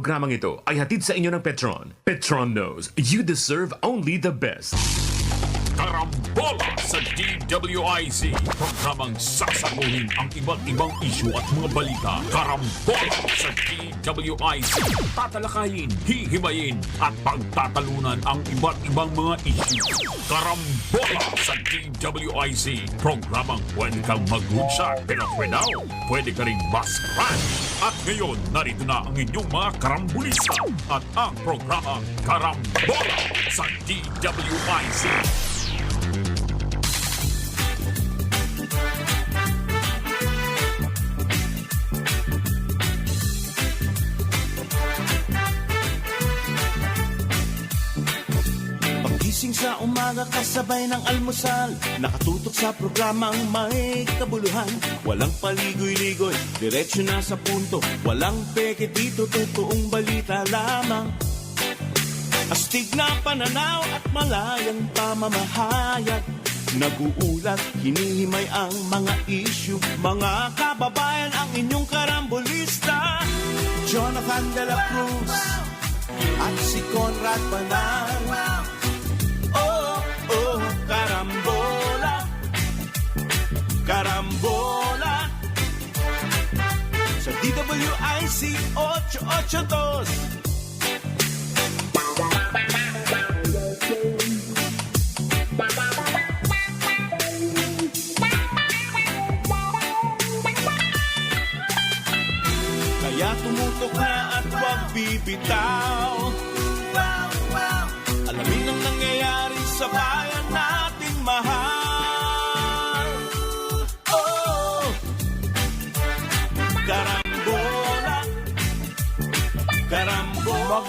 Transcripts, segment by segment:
programang ito ay hatid sa inyo ng Petron. Petron knows you deserve only the best. Karambola sa DWIZ. Programang sasaguhin ang iba't ibang isyu at mga balita. Karambola sa DWIZ. Tatalakayin, hihimayin at pagtatalunan ang iba't ibang mga isyu. Karambola sa DWIZ. Programang pwede kang mag-good pero pwede ka rin mas-crash. At ngayon, narito na ang inyong mga karambulista at ang programang Karambola sa DWIZ. Pagising sa umaga kasabay ng almusal, nakatutok sa programang may kabuluhan. Walang paligoy-ligoy, diretsyo na sa punto. Walang peke dito, totoong balita lamang. Astig na pananaw at malayang pamamahayag. Nag-uulat, hinihimay ang mga issue. Mga kababayan, ang inyong karambulista, Jonathan De La Cruz at si Conrad Banal. Oh, karambola, karambola sa DWIC 882. Kaya tumutok na at huwag bibitaw. Alamin ang nangyayari sa bayan nating mahal. Oh, karambola, karambola.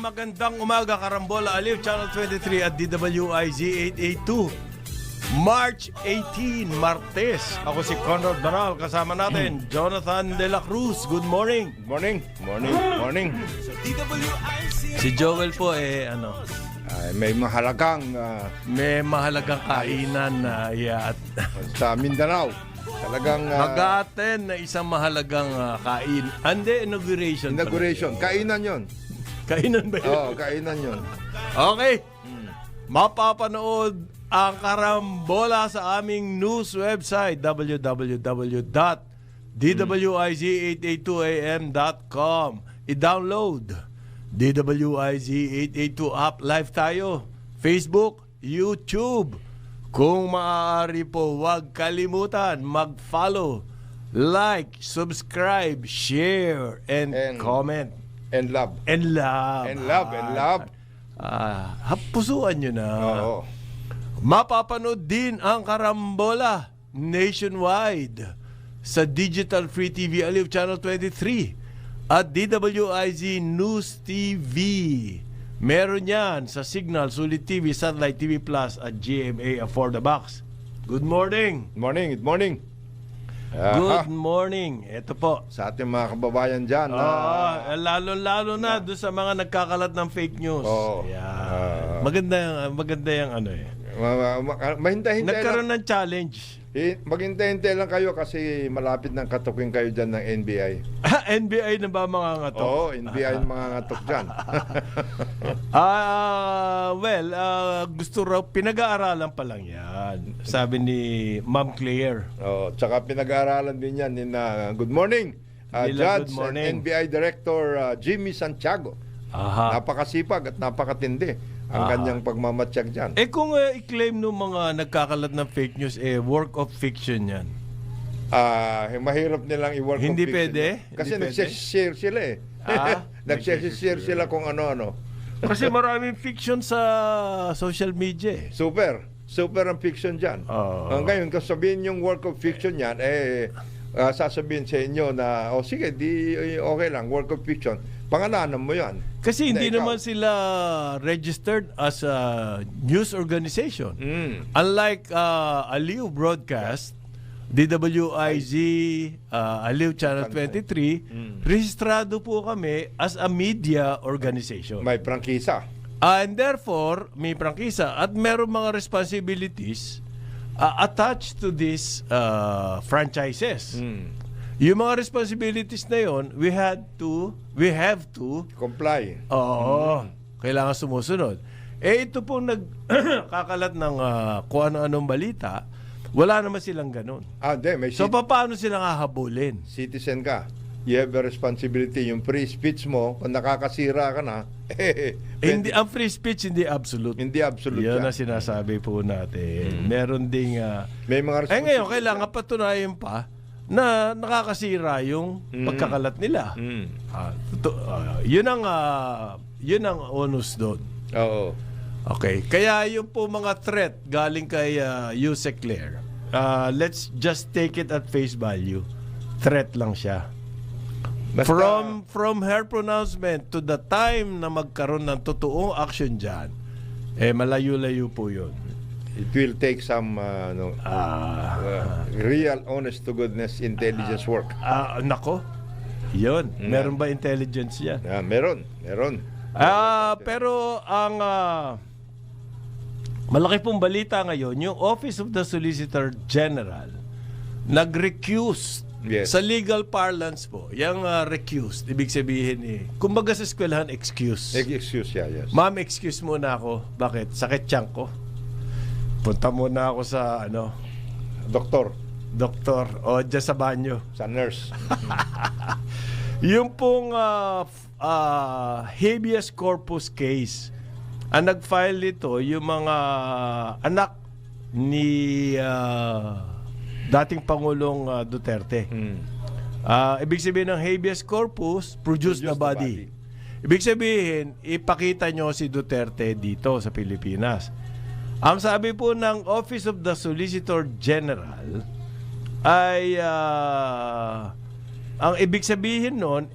Magandang umaga, Karambola Aliw, Channel 23 at DWIZ 882. March 18, Martes. Ako si Conrad Banal, kasama natin Jonathan De La Cruz. Good morning. Morning. Sa DWIC. Si Joel po May mahalagang may mahalagang kainan na sa Mindanao. Talagang mag-a-attend na isang mahalagang inauguration. Kainan yon. Kainan ba yun? Oo, kainan yon. Okay. Mapapanood ang Karambola sa aming news website www.dwiz882am.com. I-download DWIZ 882 app. Live tayo. Facebook, YouTube. Kung maaari po, huwag kalimutan mag-follow, like, subscribe, share, and comment. And love. And love. Pusuan nyo na. Oo. Mapapanood din ang Karambola nationwide sa Digital Free TV Aliw Channel 23 at DWIZ News TV. Meron yan sa Signal, Sulit TV, Satellite TV Plus at GMA For The Box. Good morning. Good morning. Good morning. Ito po. Sa ating mga kababayan dyan. Lalo na doon sa mga nagkakalat ng fake news. Oo. Yeah. Maganda yung Mahintay-hintay nagkaroon lang. ng challenge. Maghintay-hintay lang kayo kasi malapit ng katukin kayo dyan ng NBI. NBI na ba mga ngatok? Oo, NBI yung mga ngatok dyan. Gusto raw, pinag-aaralan pa lang yan. Sabi ni Ma'am Claire. Tsaka pinag-aaralan din yan. Good morning, Judge good morning. and NBI Director Jimmy Santiago. Aha. Napakasipag at napakatindi ang kanyang pagmamatsyag dyan. Kung i-claim ng mga nagkakalat ng fake news, work of fiction yan. Mahirap nilang i-work Hindi of fiction. pwede? Kasi Hindi nag-share sila nag-share sila kung ano-ano. Kasi maraming fiction sa social media. Super ang fiction dyan. Ngayon, kung sabihin yung work of fiction yan, sasabihin sa inyo na, sige, okay lang, work of fiction. Pangalanan mo yan. Kasi hindi naman sila registered as a news organization. Unlike Aliw Broadcast, DWIZ, Aliw Channel 23, rehistrado po kami as a media organization. May prangkisa. And therefore, may prangkisa at meron mga responsibilities attached to these franchises. Yung mga responsibilities na yon, we have to, Comply. oo, kailangan sumusunod. Ito pong nagkakalat ng kung ano-anong balita, wala naman silang ganun. May So, paano silang hahabulin? citizen ka. You have a responsibility. Yung free speech mo, kung nakakasira ka na, Hindi, ang free speech hindi absolute. hindi absolute Yan yan. ang sinasabi po natin. Meron ding... May mga ngayon, kailangan patunayan pa na nakakasira yung pagkakalat nila. Yun ang onus doon. Oo. Okay. Kaya yung po mga threat galing kay Yusek Claire, let's just take it at face value. Threat lang siya. Basta, From her pronouncement to the time na magkaroon ng totoong action dyan, malayo-layo po yun. it will take some real, honest to goodness intelligence work. Nako, yun. Meron ba intelligence yan? Meron. Pero ang malaki pong balita ngayon, yung Office of the Solicitor General nag-recuse. Yes. Sa legal parlance po, yung recused, ibig sabihin kumbaga sa eskwelahan, excuse. Excuse, yes. Ma'am, excuse muna ako. Bakit? Sakit tiyan ko. Punta muna ako sa doktor o dyan sa banyo. Sa nurse. Yung pong habeas corpus case, ang nag-file nito yung mga anak ni dating Pangulong Duterte. Ibig sabihin ng habeas corpus, produce the body. Ibig sabihin, ipakita nyo si Duterte dito sa Pilipinas. Ang sabi po ng Office of the Solicitor General ay ang ibig sabihin nun,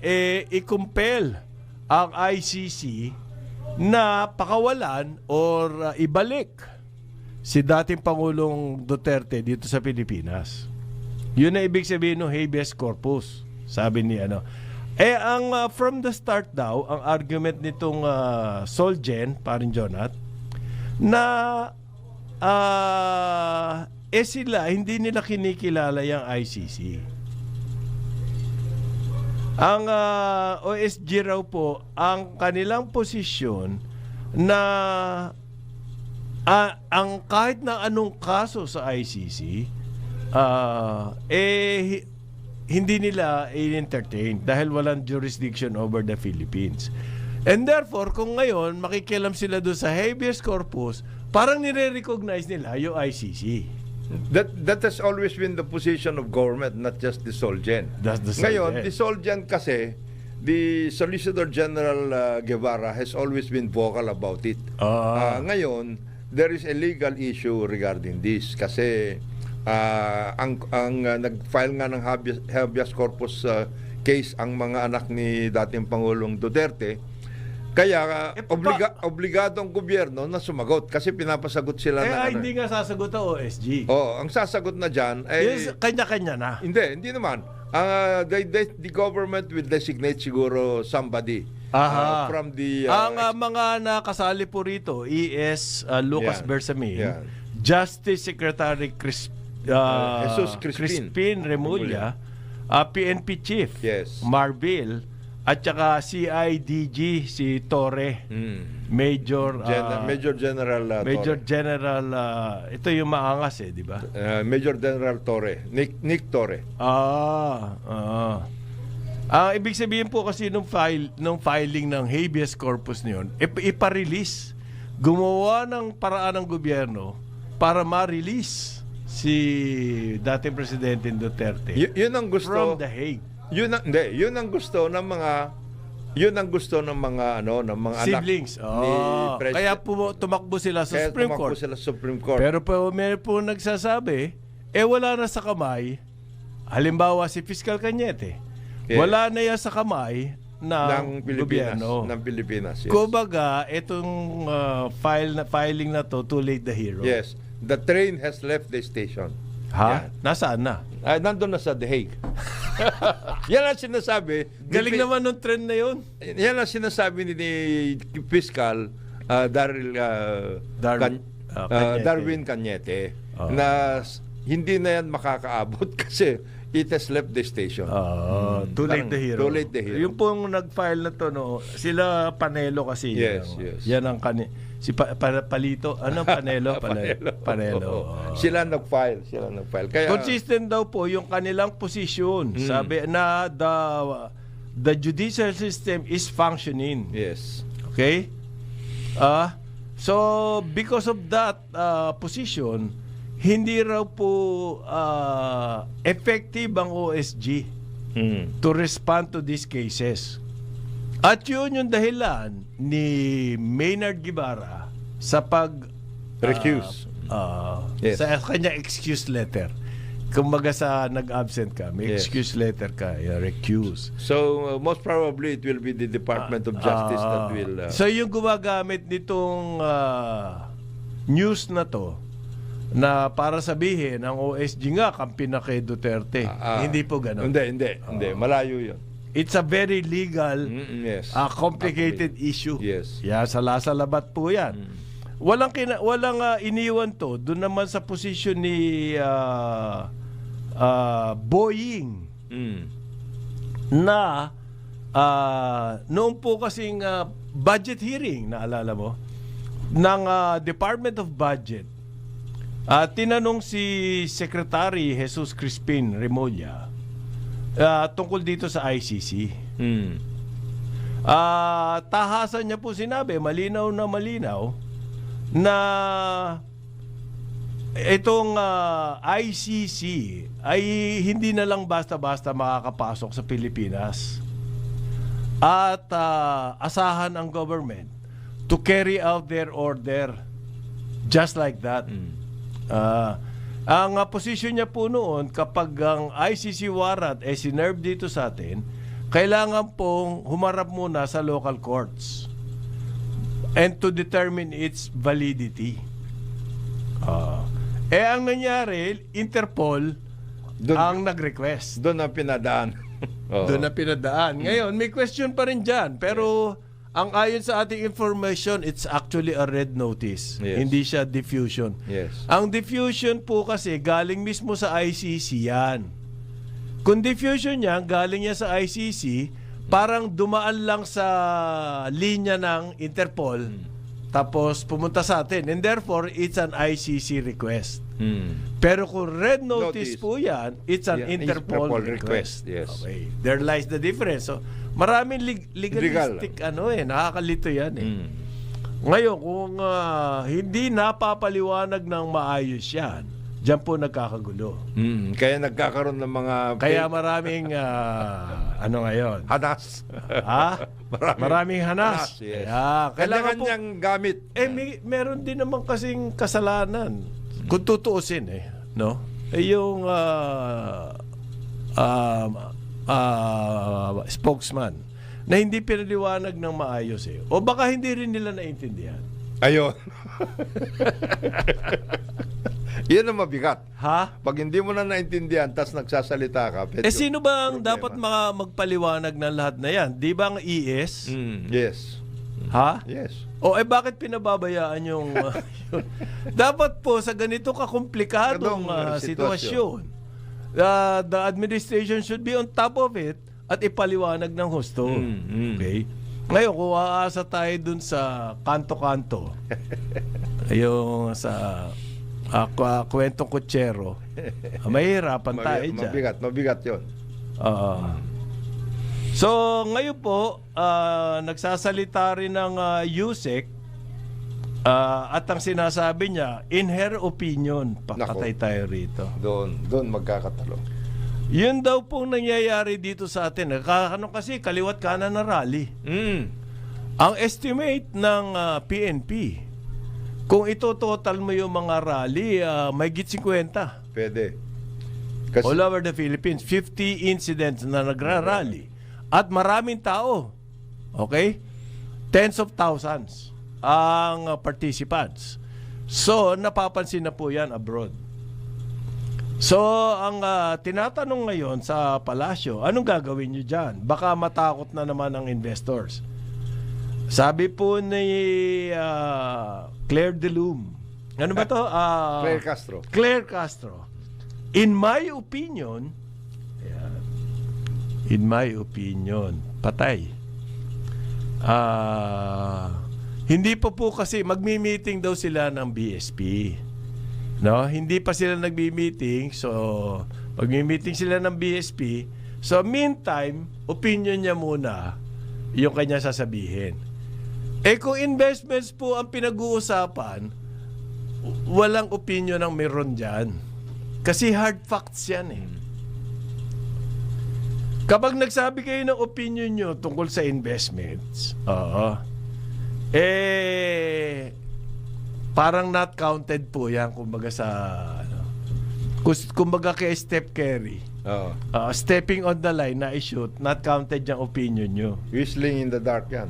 i-compel ang ICC na pakawalan or ibalik si dating Pangulong Duterte dito sa Pilipinas. Yun na ibig sabihin ng habeas corpus. Sabi ni from the start daw, ang argument nitong Solgen, parin Jonat, na sila, hindi nila kinikilala yung ICC. Ang OSG raw po, ang kanilang posisyon na ang kahit na anong kaso sa ICC, hindi nila i-entertain dahil walang jurisdiction over the Philippines. And therefore, kung ngayon makikialam sila doon sa habeas corpus, parang nire-recognize nila yung ICC. That has always been the position of government, not just the Solgen. That's the Ngayon, Solgen. the Solgen kasi, the Solicitor General Guevara has always been vocal about it. Ngayon, there is a legal issue regarding this kasi ang nag-file nga ng habeas corpus case ang mga anak ni dating Pangulong Duterte. Kaya obligado ang gobyerno na sumagot kasi pinapasagot sila hindi nga sasagot ang OSG. ang sasagot na diyan ay Kanya-kanya na. hindi naman. The government will designate siguro somebody from the ang mga nakasali po rito Lucas Bersamin, Justice Secretary Jesus Crispin Remulla, PNP Chief Marvil, at saka CIDG si Torre, Major General ito yung maangas di ba? Major General Torre, Nick Torre. Ibig sabihin po kasi nung filing ng habeas corpus niyon, ipa-release. Gumawa ng paraan ng gobyerno para ma-release si dating Presidente Duterte Yun ang gusto from The Hague. Yun ang gusto ng mga ng mga Siblings. anak ni President. Kaya tumakbo sila sa Supreme Court. Pero may po nagsasabi, wala na sa kamay. Halimbawa si Fiscal Cañete. Wala na yan sa kamay ng gobyerno ng Pilipinas. Yes. Kumbaga, itong filing na to, too late the hero. Yes. The train has left the station. Ha? Nasaan na? Nandun na sa The Hague. Yan ang sinasabi. Galing naman nung trend na yun. Yan ang sinasabi ni Fiscal Darwin Cañete na hindi na yan makakaabot kasi it has left the station. Too late Parang the hero. too late the hero. Yung pong nag-file na to, no, sila Panelo kasi. Yes, yan, yes. Yan ang si Palito. Ano Panelo? Panelo. Oo. Sila nag-file. Kaya, Consistent daw po yung kanilang position. Sabi na the judicial system is functioning. yes. Okay? So because of that position, hindi raw po effective ang OSG to respond to these cases. At yun yung dahilan ni Maynard Guevara sa Recuse. Yes. sa kanya excuse letter. Kumbaga sa nag-absent ka, may Yes. excuse letter ka, recuse. So, most probably, it will be the Department of Justice that will... So yung gumagamit nitong news na to na para sabihin ang OSG nga kampi na kay Duterte. Hindi po gano'n. Hindi. Malayo yun. It's a very legal, Yes. complicated issue. Yes. Yeah, salabat po yan. Walang iniwan to doon naman sa posisyon ni Boying na noon po kasing budget hearing, naalala mo, ng Department of Budget. Tinanong si Secretary Jesus Crispin Remulla tungkol dito sa ICC. Tahasan niya po sinabi, malinaw na itong ICC ay hindi na lang basta-basta makakapasok sa Pilipinas. At asahan ang government to carry out their order just like that. Ang posisyon niya po noon, kapag ang ICC warrant ay sinerve dito sa atin, kailangan pong humarap muna sa local courts and to determine its validity. Ang nangyari, Interpol ang nag-request. Doon ang pinadaan. Doon na pinadaan. Ngayon, may question pa rin dyan. Pero ang ayon sa ating information, it's actually a red notice. Yes. Hindi siya diffusion. Yes. Ang diffusion po kasi galing mismo sa ICC yan. Kung diffusion niya, galing niya sa ICC, parang dumaan lang sa linya ng Interpol, tapos pumunta sa atin. And therefore, it's an ICC request. Pero kung red notice po yan, it's an Interpol request. Yes. Okay. There lies the difference. So, maraming legalistic nakakalito yan Ngayon, kung hindi napapaliwanag ng maayos yan, diyan po nagkakagulo. Kaya nagkakaroon ng mga... Kaya maraming ngayon? hanas. Maraming hanas. Yes. Kailangan po, Kanya-kanyang gamit. meron din naman kasing kasalanan. Kung tutuusin no? Yung spokesman na hindi pinaliwanag ng maayos o baka hindi rin nila naintindihan. Ayun. Yan ang mabigat. Pag hindi mo na naintindihan, tas nagsasalita ka. Sino ba ang dapat magpaliwanag ng lahat na yan? Di ba ang ES? Yes. Yes. Bakit pinababayaan yung... dapat po sa ganito kakomplikadong sitwasyon, the administration should be on top of it at ipaliwanag ng husto. Okay? Ngayon, kung aasa tayo dun sa kanto-kanto, yung sa kwentong kutsero, mahirapan tayo dyan. Mabigat yun. So, ngayon po, nagsasalita rin ng USEC at ang sinasabi niya, in her opinion, pakatay tayo rito. Doon magkakatalo. Yun daw pong nangyayari dito sa atin. Kasi kaliwat kanan na rally. Ang estimate ng PNP, kung ito total mo yung mga rally, may git 50. Pwede. All over the Philippines, 50 incidents na nagra-rally. At maraming tao. Okay? Tens of thousands ang participants. So, napapansin na po yan abroad. So, ang tinatanong ngayon sa palasyo, anong gagawin nyo dyan? Baka matakot na naman ang investors. Sabi po ni Claire De Lune. Ano ba to? Claire Castro. Claire Castro. In my opinion, In my opinion, patay. Hindi pa po kasi magmi-meeting daw sila ng BSP. No, hindi pa sila nagbi-meeting. So, magmi-meeting sila ng BSP. So, meantime, opinion niya muna yung kanya sasabihin. Kung investments po ang pinag-uusapan, walang opinion ang meron dyan. Kasi hard facts yan eh. Kapag nagsabi kayo ng opinion nyo tungkol sa investments, parang not counted po yan, kumbaga sa, kumbaga kay Steph Curry. Stepping on the line na i-shoot, not counted yung opinion nyo. Whistling in the dark yan.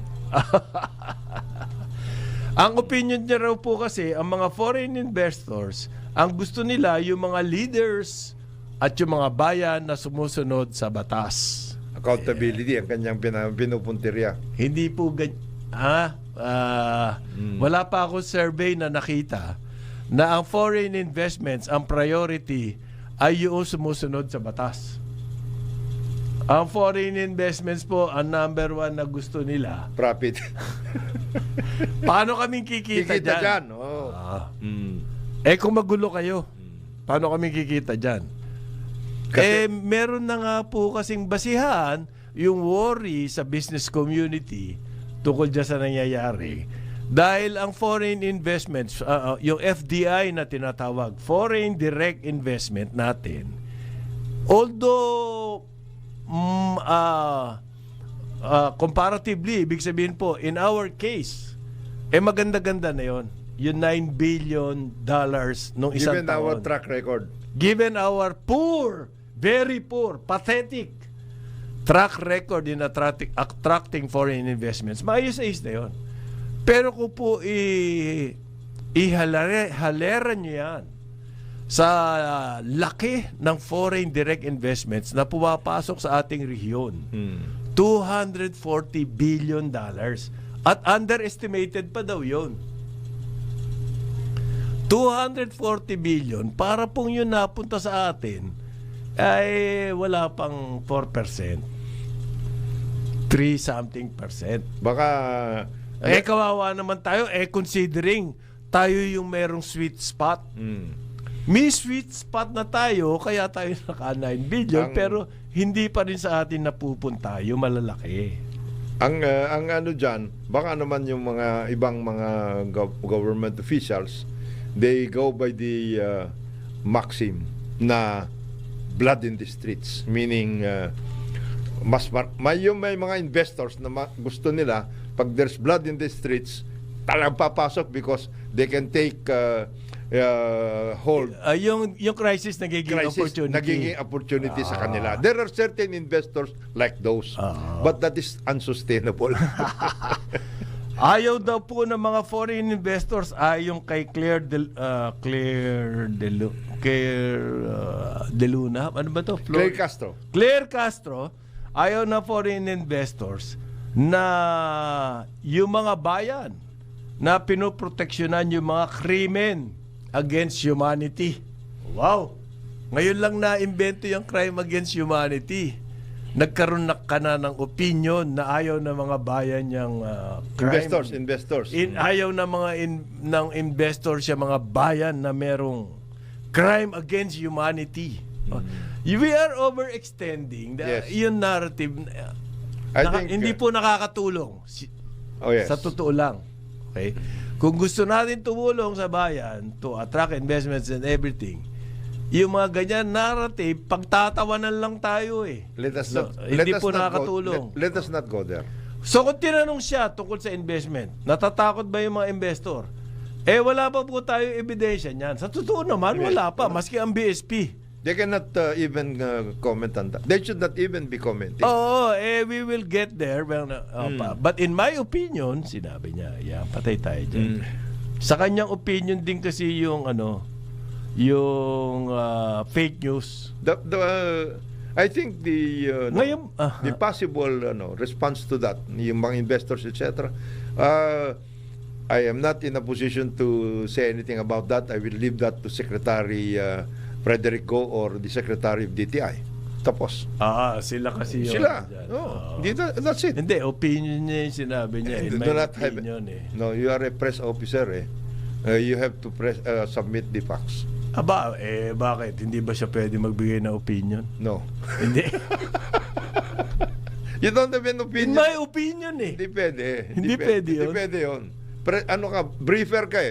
Ang opinion niya raw po kasi, ang mga foreign investors, ang gusto nila yung mga leaders at yung mga bayan na sumusunod sa batas. Accountability, ang kanyang pinupuntirya. Hindi po wala pa ako survey na nakita na ang foreign investments, ang priority ay yung sumusunod sa batas. Ang foreign investments po, ang number one na gusto nila. Profit. Paano kaming kikita Kikita dyan? dyan. Oh. Kung magulo kayo, paano kaming kikita dyan? Meron na nga po kasing basihan yung worry sa business community tungkol dyan sa nangyayari. Dahil ang foreign investments, yung FDI na tinatawag, foreign direct investment natin, although comparatively, ibig sabihin po, in our case, maganda-ganda na yon. Yung $9 billion nung isang Given taon. our track record. Given our poor, very poor, pathetic track record in attracting foreign investments, maayos-ayos na yun. Pero kung po ihalaran nyo yan sa laki ng foreign direct investments na pumapasok sa ating rehiyon, $240 billion at underestimated pa daw yun. 240 billion para pong yun napunta sa atin ay wala pang 4%. 3-something%. Baka Kawawa naman tayo considering tayo yung merong sweet spot. May sweet spot na tayo kaya tayo naka 9 billion pero hindi pa rin sa atin napupunta yung malalaki. ang ano diyan, baka naman yung mga ibang mga government officials, they go by the maxim na blood in the streets, meaning may mga investors na gusto nila pag there's blood in the streets talagang papasok because they can take hold. Yung crisis nagiging opportunity. Sa kanila. There are certain investors like those, but that is unsustainable. Ayaw daw po ng mga foreign investors yung kay Claire De Luna. Ano ba to? Claire Castro. Ayaw na foreign investors na yung mga bayan na pinoproteksyonan yung mga krimen against humanity. Wow! Ngayon lang na-invento yung crime against humanity. Nagkaroon na ka na ng opinion na ayaw na mga bayan yung crime. Investors. Ayaw na ng investors yung mga bayan na merong crime against humanity. We are overextending yung narrative. Hindi po nakakatulong. Sa totoo lang. Okay? Kung gusto natin tumulong sa bayan to attract investments and everything, yung mga ganyan narrative, pagtatawanan lang tayo hindi po nakakatulong. Let us not go there. So kung tinanong siya tungkol sa investment, natatakot ba yung mga investor? Wala pa po tayo ebidensya niyan. Sa totoo naman, wala pa. Maski ang BSP. They cannot even comment on that. They should not even be commenting. We will get there. But in my opinion, sinabi niya, patay tayo dyan. Sa kanyang opinion din kasi yung fake news. I think the possible response to that, yung mga investors, etc. I am not in a position to say anything about that. I will leave that to Secretary Frederick Go or the Secretary of DTI. tapos. Sila kasi yun. Sila. Dyan. Hindi, that's it. Hindi, opinion niya yung sinabi niya. Do May not have opinion No, you are a press officer you have to submit the facts. Bakit? Hindi ba siya pwede magbigay ng opinion? No. Hindi. You don't have an In opinion. my opinion Hindi pwede. Hindi pwede yun? Hindi pwede yun. Ano ka, briefer ka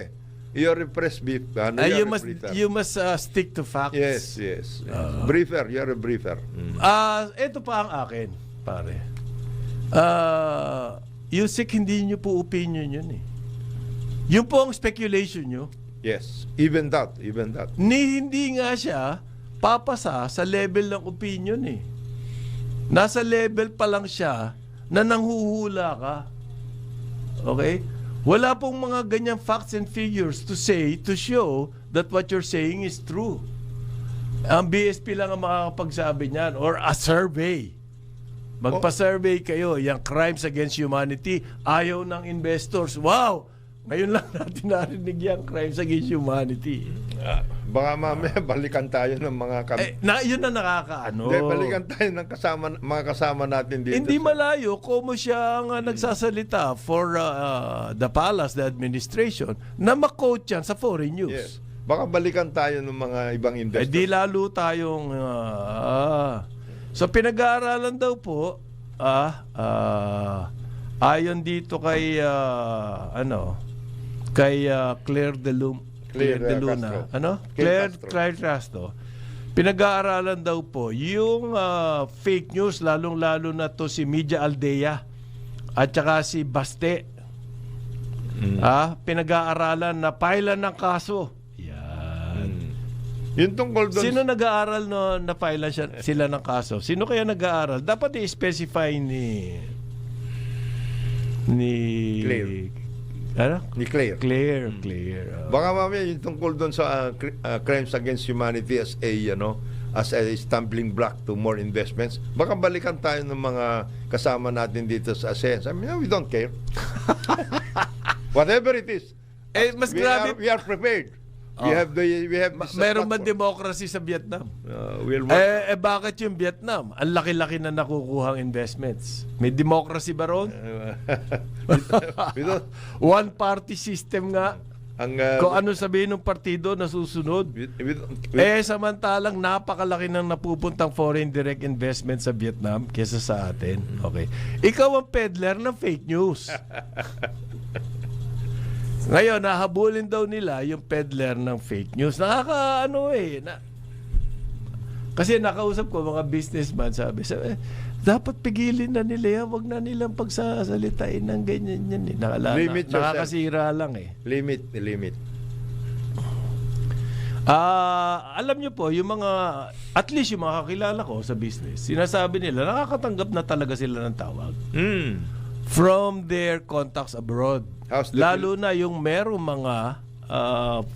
You're a press brief. You must stick to facts. Yes. Briefer, you're a briefer. Ito pa ang akin, pare. Yusik, hindi nyo po opinion yun Yun po ang speculation nyo. Yes. Even that. Hindi nga siya papasa sa level ng opinion Nasa level pa lang siya na nanghuhula ka. Okay? Wala pong mga ganyang facts and figures to show that what you're saying is true. Ang BSP lang ang makakapagsabi niyan or a survey. Magpa-survey kayo, yung crimes against humanity, ayaw ng investors. Wow! Ngayon lang natin narinig yung crimes against humanity. Baka mamaya balikan tayo ng mga Yun na nakakaano. Hindi, balikan tayo ng mga kasama natin dito. Hindi malayo kung siya ang nagsasalita for the palace, the administration, na mag-quote yan sa foreign news. Yes. Baka balikan tayo ng mga ibang investors. Di lalo tayong... So pinag-aaralan daw po, ayon dito kay, kay Claire de Luna. Claire Castro. Pinag-aaralan daw po yung fake news, lalong-lalo na to si Media Aldea at saka si Baste. Pinag-aaralan na pailan ng kaso. Yan. Yung tungkol doon. Sino nag-aaral na pailan sila ng kaso? Sino kaya nag-aaral? Dapat i-specify ni Claire. Ni Claire. Claire. Baka mamaya yung tungkol doon sa crimes against humanity as a stumbling block to more investments. Baka balikan tayo ng mga kasama natin dito sa ASEAN. I mean, we don't care. Whatever it is. Mas grabe. We are prepared. We have this meron man platform. democracy sa Vietnam. We'll Bakit yung Vietnam? Ang laki-laki na nakukuhang investments. May democracy ba ron? we don't, One-party system nga. Kung ano sabihin ng partido, nasusunod. Samantalang napakalaki ng napupuntang foreign direct investment sa Vietnam kesa sa atin. Okay. Ikaw ang peddler ng fake news. Ngayon, nahabulin daw nila yung peddler ng fake news. Kasi nakausap ko mga businessman, sabi, dapat pigilin na nila yan. Huwag na nilang pagsasalitain ng ganyan yan. Limit yourself. Nakakasira lang Limit. Alam nyo po, yung mga, at least yung mga kakilala ko sa business, sinasabi nila, nakakatanggap na talaga sila ng tawag. From their contacts abroad. Lalo na yung merong mga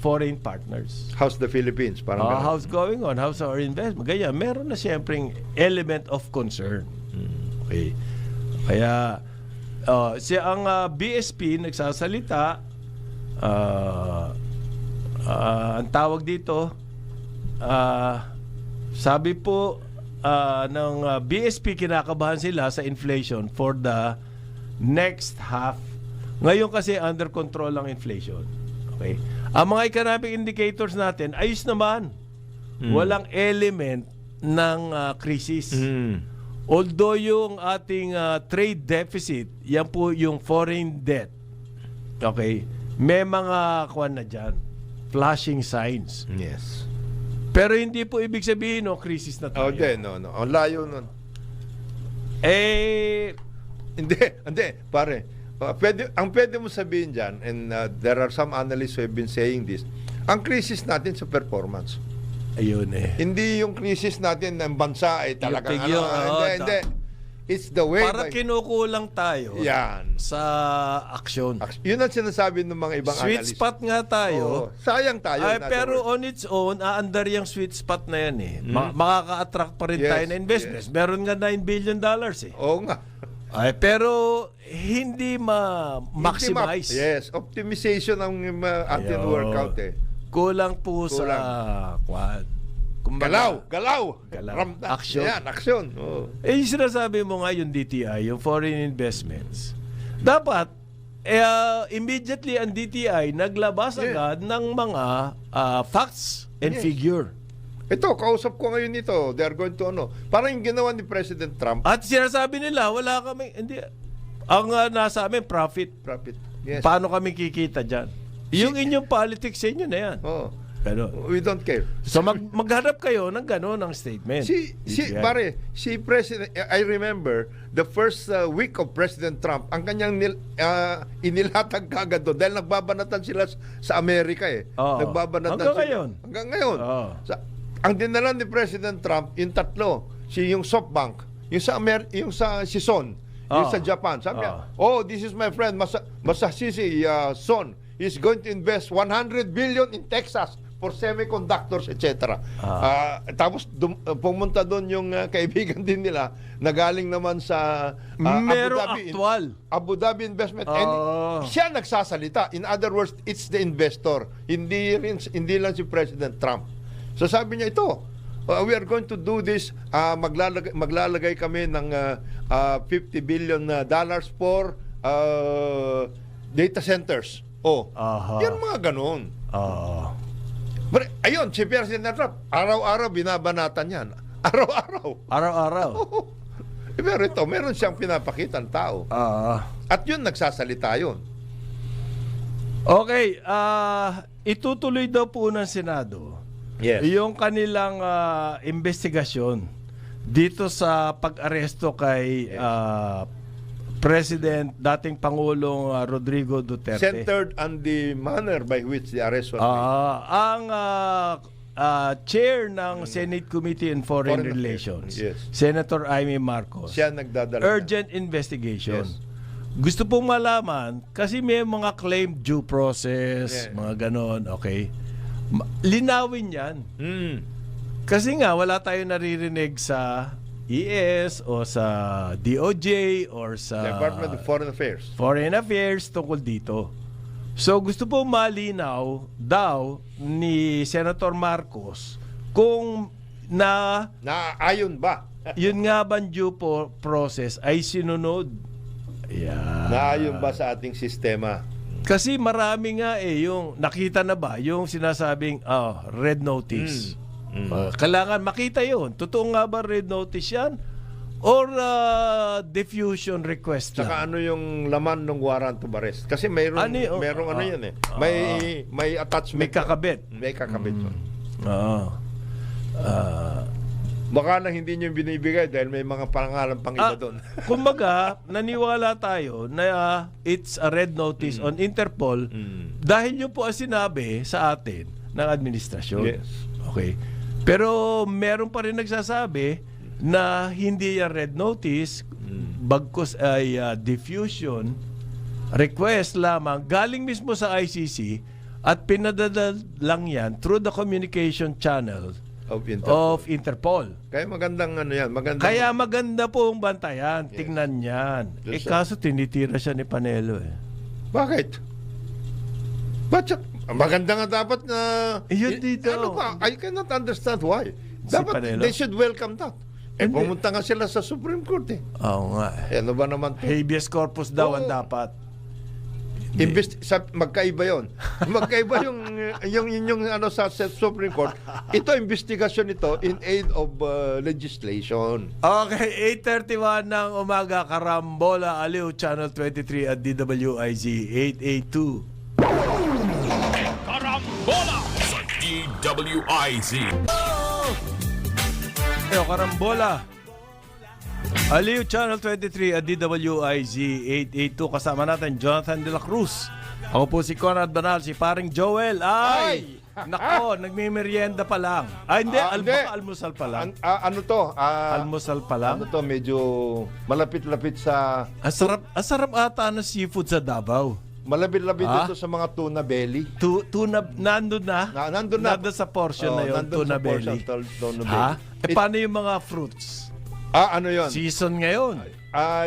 foreign partners. How's the Philippines? Parang how's going on? How's our investment? Ganyan, meron na siyempre element of concern. Okay. Kaya, ang BSP nagsasalita, ang tawag dito, sabi po ng BSP, kinakabahan sila sa inflation for the next half. Ngayon kasi under control ang inflation. Okay? Ang mga economic indicators natin, ayos naman. Walang element ng krisis. Although yung ating trade deficit, yan po yung foreign debt. Okay? May mga kuwan na dyan. Flashing signs. Yes. Pero hindi po ibig sabihin, krisis na tayo. No. Ang layo nun. Hindi, pare. Ang pwede mo sabihin dyan, and there are some analysts who have been saying this, ang krisis natin sa performance. Ayun Hindi yung krisis natin ng bansa ay talagang hindi. It's the way para kinukulang tayo sa aksyon. Yun ang sinasabi ng mga ibang sweet analysts. spot nga tayo. Sayang tayo. Pero on its own, aandar yung sweet spot na yan makaka-attract pa rin tayo na investments. Meron nga $9 billion Oo nga. Pero hindi ma-maximize. Yes, optimization ang ating workout Kulang po sa quad. Kumbaga, Galaw. Galaw. Action. Yan, aksyon. Oh. yung sinasabi mo nga yung DTI, yung foreign investments, dapat, immediately ang DTI naglabas agad ng mga facts and Yes. figure. Ito, kausap ko ngayon ito. They are going to parang yung ginawa ni President Trump. At sinasabi nila, wala kami, hindi, ang nasa amin, profit. Profit. Yes. Paano kami kikita dyan? Yung inyong politics sa inyo na yan. Oh. Pero, We don't care. so maghanap kayo ng gano'n ng statement. Si President, I remember the first week of President Trump, ang kanyang inilatag kagad doon dahil nagbabanatan sila sa Amerika Oo. Nagbabanatan Hanggang sila. ngayon. Hanggang ngayon. Oo. Ang dinala ni President Trump, yung tatlo, yung SoftBank, yung sa si Son, yung Oo. sa Japan. Sabi niya, Oo. this is my friend Masashi Son. He's going to invest 100 billion in Texas for semiconductors, etc. Tapos pumunta doon yung kaibigan din nila na galing naman sa Merong actual. Abu Dhabi Investment. Oo. And siya nagsasalita. In other words, it's the investor. Hindi lang si President Trump. So sabi niya ito, we are going to do this, maglalagay kami ng $50 billion for data centers. Aha. Yan mga ganun. But, ayun, si President Trump, araw-araw binabanatan yan. Araw-araw. Araw-araw. Pero ito, meron siyang pinapakita ng tao. At yun, nagsasalita yun. Okay, itutuloy daw po ng Senado yung kanilang investigasyon dito sa pag-aresto kay President, dating Pangulong Rodrigo Duterte. Centered on the manner by which the arrest was made. Ang chair ng Senate Committee on Foreign Relations, Yes. Senator Amy Marcos, Siya nagdadala. urgent investigation. Yes. Gusto pong malaman, kasi may mga claim due process, Yeah. mga ganon, okay? Linawin yan. Kasi nga, wala tayo naririnig sa ES o sa DOJ or sa Department of Foreign Affairs. Foreign Affairs tungkol dito. So gusto po malinaw daw ni Senator Marcos kung Naayon ba? yun nga bang due process ay sinunod. Yeah. Naayon ba sa ating sistema? Kasi marami nga yung nakita na ba yung sinasabing red notice. Kailangan makita yun. Totoo nga ba red notice yan? Or diffusion request Saka lang? ano yung laman ng warrant of arrest? Kasi mayroong yan eh. May attachment. May kakabit. May kakabit. Baka na hindi nyo binibigay dahil may mga pangalan pang iba doon. Kumbaga, naniwala tayo na it's a red notice on Interpol dahil yun po ang sinabi sa atin ng administrasyon. Yes. Okay. Pero meron pa rin nagsasabi na hindi yan red notice, bagkus ay diffusion request lamang galing mismo sa ICC at pinadadala lang yan through the communication channel of Interpol. Kaya magandang yan. Kaya maganda pong bantayan. Tingnan yan. Yes, sir. Kaso tinitira siya ni Panelo eh. Bakit? Maganda nga dapat na... Yun dito. Ano pa? I cannot understand why. Si Dapat Panelo? they should welcome that. Pumunta nga sila sa Supreme Court eh. Oo nga. Ano ba naman to? Habeas corpus daw ang Oo. dapat. Magkaiba yon. Magkaiba yung ano sa Supreme Court. Ito investigasyon ito in aid of legislation. Okay, 8:31 ng umaga, Karambola, Aliw, Channel 23 at DWIZ 882. Karambola sa DWIZ. Karambola, Aliw, Channel 23 at DWIZ 882. Kasama natin Jonathan De La Cruz. Ako po si Conrad Banal, si paring Joel. Ay! Nako, nagmimerienda pa lang. Ay, hindi. Hindi. Almusal pa lang. Ano to? Almusal pa lang. Ano to? Medyo malapit-lapit sa... Ang sarap ata ng seafood sa Davao. Malapit-lapit dito sa mga tuna belly. Tuna, nandun na? Nandun na. Nandun sa portion na yun, nandun tuna sa portion, belly. tuna Ha? belly. Paano yung mga fruits? Ano yun? Season ngayon.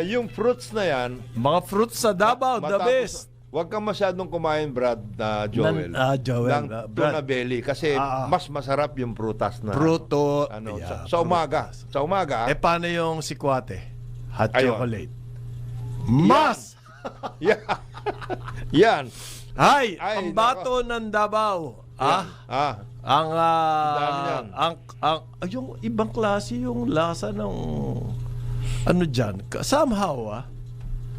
Yung fruits na yan, Mga fruits sa Davao, the matapos- best. Huwag kang masyadong kumain, Brad, Joel. Joel, ng Brad. tuna belly kasi mas masarap yung prutas na Pruto. ano, Yeah, sa umaga. prutas. Sa umaga. Paano yung sikwate? Hot Ayun. chocolate. Mas! Yan. Yan. Ay, Ay, pambato ng Davao. Ang dami yan. yung ibang klase yung lasa ng ano diyan. Somehow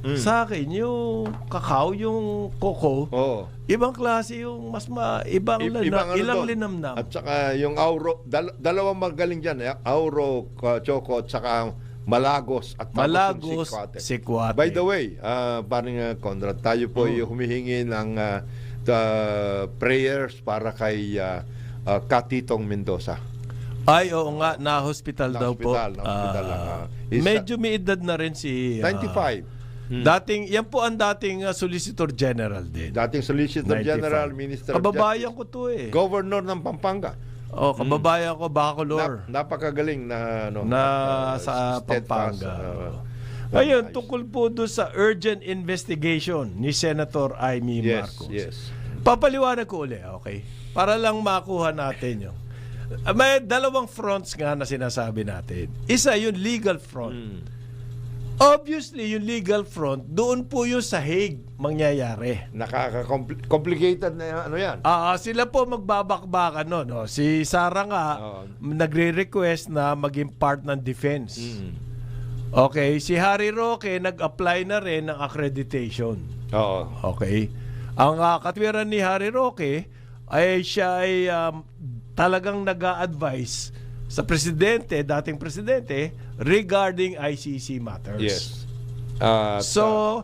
sa akin yung kakao, yung coco, Oo. ibang klase yung mas ibang Ibang ano ilang doon. linamnam. At saka yung auro, dalawang magaling dyan. Auro, choco, at saka Malagos at tapos Malagos, yung sikwate. By the way, parang Conrad, tayo po yung humihingi ng prayers para kay Katitong Mendoza. Ay, oo nga, na-hospital daw po. Na-hospital. Medyo may edad na rin si 95. Yan po ang dating Solicitor General din. Dating Solicitor 95. General, Minister of Kababayan Justice, ko to eh. Governor ng Pampanga. Kababayan ko, Bacolor. Napakagaling na Sa steadfast, Pampanga. nice. Ayun, tungkol po doon sa urgent investigation ni Senator Amy Marcos. Yes. Papaliwanag ko ulit, okay? Para lang makuha natin yung... May dalawang fronts nga na sinasabi natin. Isa, yung legal front. Obviously, yung legal front, doon po yung sa Hague mangyayari. Nakaka-complicated na ano yan. Sila po magbabakbakan no. Si Sara nga, nagre-request na maging part ng defense. Okay, si Harry Roque nag-apply na rin ng accreditation. Oo. Okay. Ang katwiran ni Harry Roque ay siya ay talagang nag-a-advise sa presidente, dating presidente, regarding ICC matters. Yes. So,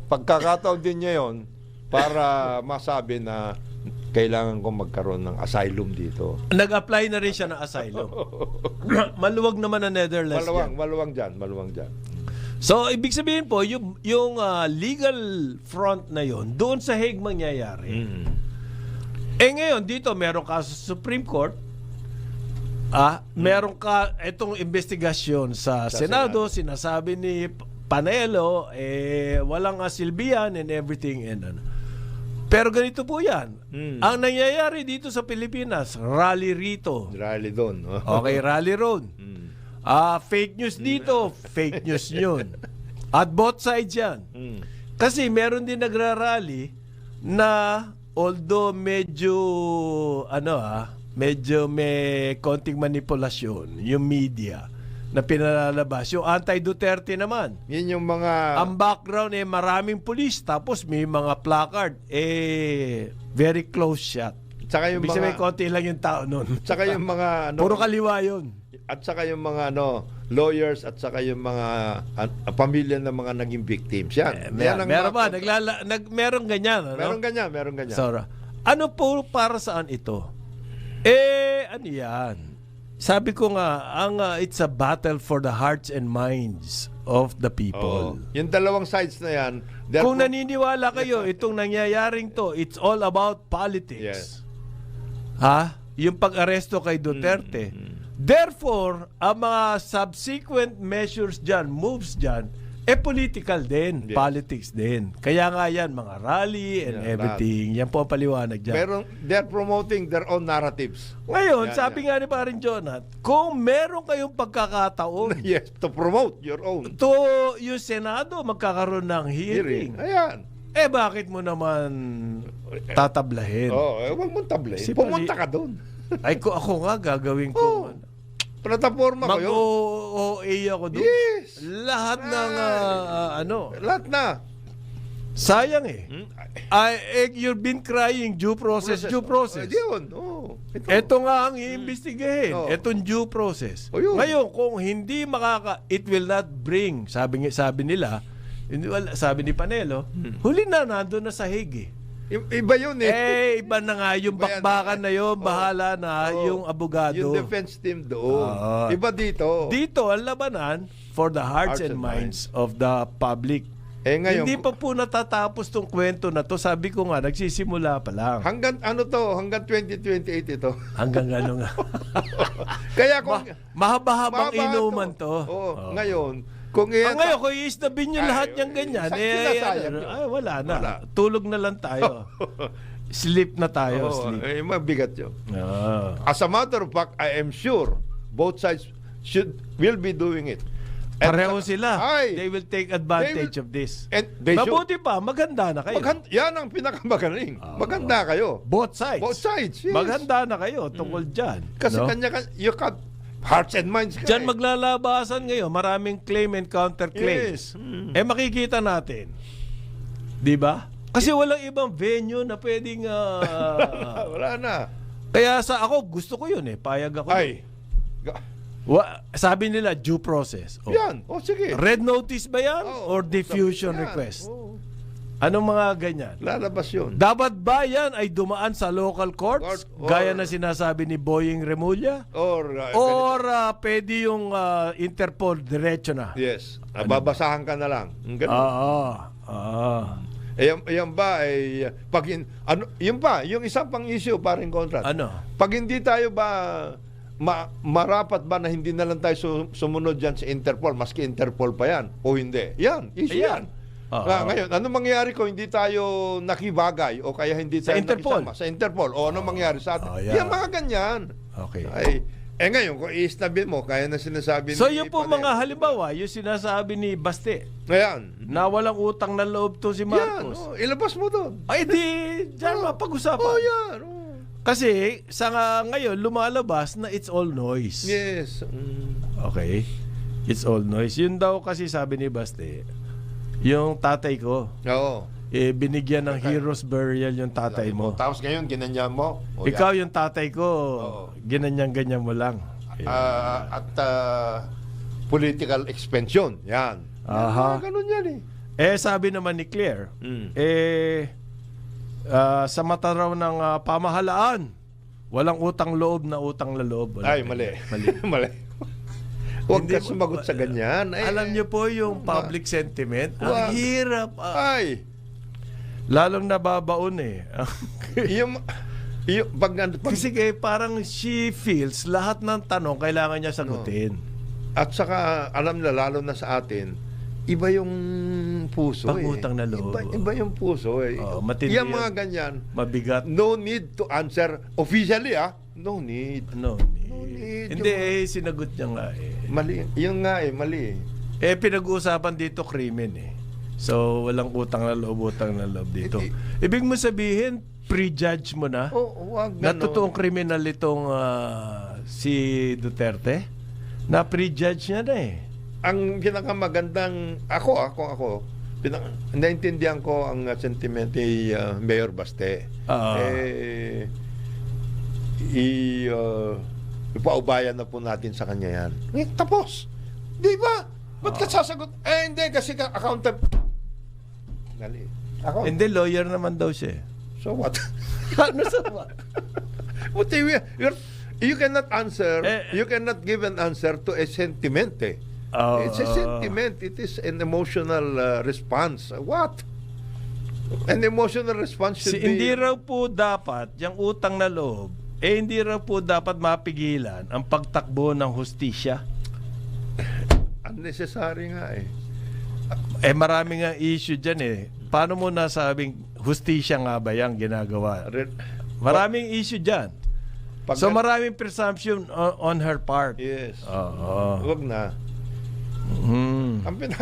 pagkakataon din niya yon para masabi na kailangan ko magkaroon ng asylum dito. nag-apply na rin siya ng asylum. Maluwag naman ang Netherlands. Maluwang dyan. So, ibig sabihin po, yung legal front na yon doon sa Hague mangyayari. Ngayon, dito, meron ka sa Supreme Court, meron ka itong investigasyon sa Senado, sinasabi ni Panelo, walang silbihan and everything. Pero ganito po yan. Ang nangyayari dito sa Pilipinas, rally rito. Rally doon. Okay, rally road. Fake news dito, fake news yun. At both sides yan. Kasi meron din nagrarally na although medyo may konting manipulasyon yung media na pinalalabas. Yung anti-Duterte naman. Yan yung mga... Ang background maraming pulis tapos may mga placard very close shot. Tsaka yung Ibig sabihin, mga... konti lang yung tao nun. Tsaka yung mga... Puro kaliwa yun. At saka yung mga lawyers at saka yung mga pamilya ng mga naging victims. Yan. Meron ba? Meron ganyan. Ano? Meron ganyan. So, ano po para saan ito? Ano yan? Sabi ko nga, it's a battle for the hearts and minds of the people. Yung dalawang sides na yan. Kung naniniwala kayo, itong nangyayaring to, it's all about politics. Yes. Yung pag-aresto kay Duterte. Therefore, ang mga subsequent measures dyan, moves dyan, political din, Yes. politics din. Kaya nga yan, mga rally and everything. Yan po ang paliwanag dyan. Pero they're promoting their own narratives. Ngayon, sabi nga ni Parin Jonat, kung meron kayong pagkakataon, Yes, to promote your own to yung Senado magkakaroon ng hearing. Ayan. Bakit mo naman tatablahin? Huwag mong tablahin. Si Pumunta ka doon. Ako nga gagawin ko. Plataforma ko yun. Mag-OOA ako doon. Yes. Lahat ng Lahat na. sayang you've been crying due process. Yun. Ito nga ang iimbestigahin. Itong due process. Yun. Ngayon, kung hindi it will not bring, sabi nila, sabi ni Panelo, huli na nandun na sa Hague. Iba yun Iba na nga yung Iba yan. bakbakan na yun, bahala na yung abogado. Yung defense team doon. Iba dito. Dito, ang labanan for the hearts and minds of the public. Ngayon, Hindi pa po natatapos tong kwento na to. Sabi ko nga, nagsisimula pa lang. hanggang 2028 ito. Hanggang ano nga. Kaya kung Mahaba-habang mahaba inuman to. Ngayon, Kung Ngayon, kung i-istabin nyo lahat yung ganyan, sinasayang yun. wala na. Wala. Tulog na lang tayo. Sleep na tayo. Oo, Sleep. mabigat yun. Ah. As a matter of fact, I am sure both sides will be doing it. And Pareho sila. Ay, They will take advantage of this. and they should. Mabuti pa, maganda na kayo. Yan ang pinakamagaling. Maganda kayo. Both sides. Both sides, yes. Maganda na kayo tungkol dyan. Kasi no? you got hearts and minds. Diyan maglalabasan ngayon. Maraming claim and counter-claim. Yes. Makikita natin. Di ba? Kasi walang ibang venue na pwedeng... Wala na. Kaya ako, gusto ko yun Payag ako. Ay. Sabi nila, due process. Yan. Sige. Red notice ba yan? Oo, or diffusion yan. request? Oo. Anong mga ganyan? Lalabas yun. Dapat ba yan ay dumaan sa local courts? Gaya na sinasabi ni Boying Remulla? Or pwede yung Interpol diretso na? yes. Babasahan ka na lang. Oo. Yan ba ay yung isang pang issue paring contract. Ano? Pag hindi tayo ba marapat ba na hindi na lang tayo sumunod diyan sa Interpol maski Interpol pa yan o hindi? Yan, issue Ayan. yan. Ngayon, ano mangyayari kung hindi tayo nakibagay o kaya hindi tayo Sa Interpol. nakisama sa Interpol o ano mangyayari sa atin? Yan. Yan mga ganyan. Okay. Ngayon, kung i-establish mo, kaya na sinasabi So ni yun po Panelo. mga halimbawa, yung sinasabi ni Baste, Ayan. na walang utang na loob to si Yan, Marcos. ilabas mo doon. Ay di, dyan mapag-usapan. Yan. Kasi ngayon lumalabas na it's all noise. Yes. Okay? It's all noise. Yun daw kasi sabi ni Baste, yung tatay ko, Oo. binigyan ng hero's burial yung tatay mo. Tapos ngayon, ginanyan mo. Ikaw yung tatay ko, ginanyan-ganyan mo lang. Political expansion. Yan. Aha. Ganun yan Sabi naman ni Claire, Mm. sa mata raw ng pamahalaan, walang utang loob na utang na loob. Ay, mali. Mali. Huwag Hindi ka sumagot sa ganyan. Alam niyo po yung public sentiment, Wag. ang hirap. Ay. Lalong nababaon yung Kasi parang she feels lahat ng tanong kailangan niya sagutin. at saka alam na lalo na sa atin, iba yung puso Pag-utang na loob. Iba yung puso matindi Yung yan. mga ganyan, Mabigat. no need to answer officially No need. No. need. Hindi, sinagot niya nga Mali. Yung nga mali. Pinag-uusapan dito krimen So, walang utang na loob dito. Ibig mo sabihin, prejudge mo na Wag na totoong kriminal itong si Duterte? Na prejudge niya na Ang pinakamagandang ako naintindihan ko ang sentiment ni Mayor Baste. Ipaubayan na po natin sa kanya yan. Tapos. Di ba? Ba't ka sasagot? Hindi kasi accountable. Dali. Hindi, lawyer naman daw siya. So what? Ano sa what? What you cannot answer, you cannot give an answer to a sentiment It's a sentiment. It is an emotional response. What? An emotional response should be... Hindi raw po dapat, yung utang na loob, hindi raw po dapat mapigilan ang pagtakbo ng hustisya. Unnecessary nga Marami nga issue dyan Paano mo nasabing hustisya nga ba yung ginagawa? Maraming issue dyan. So maraming presumption on her part. Yes. Oo. Wag na.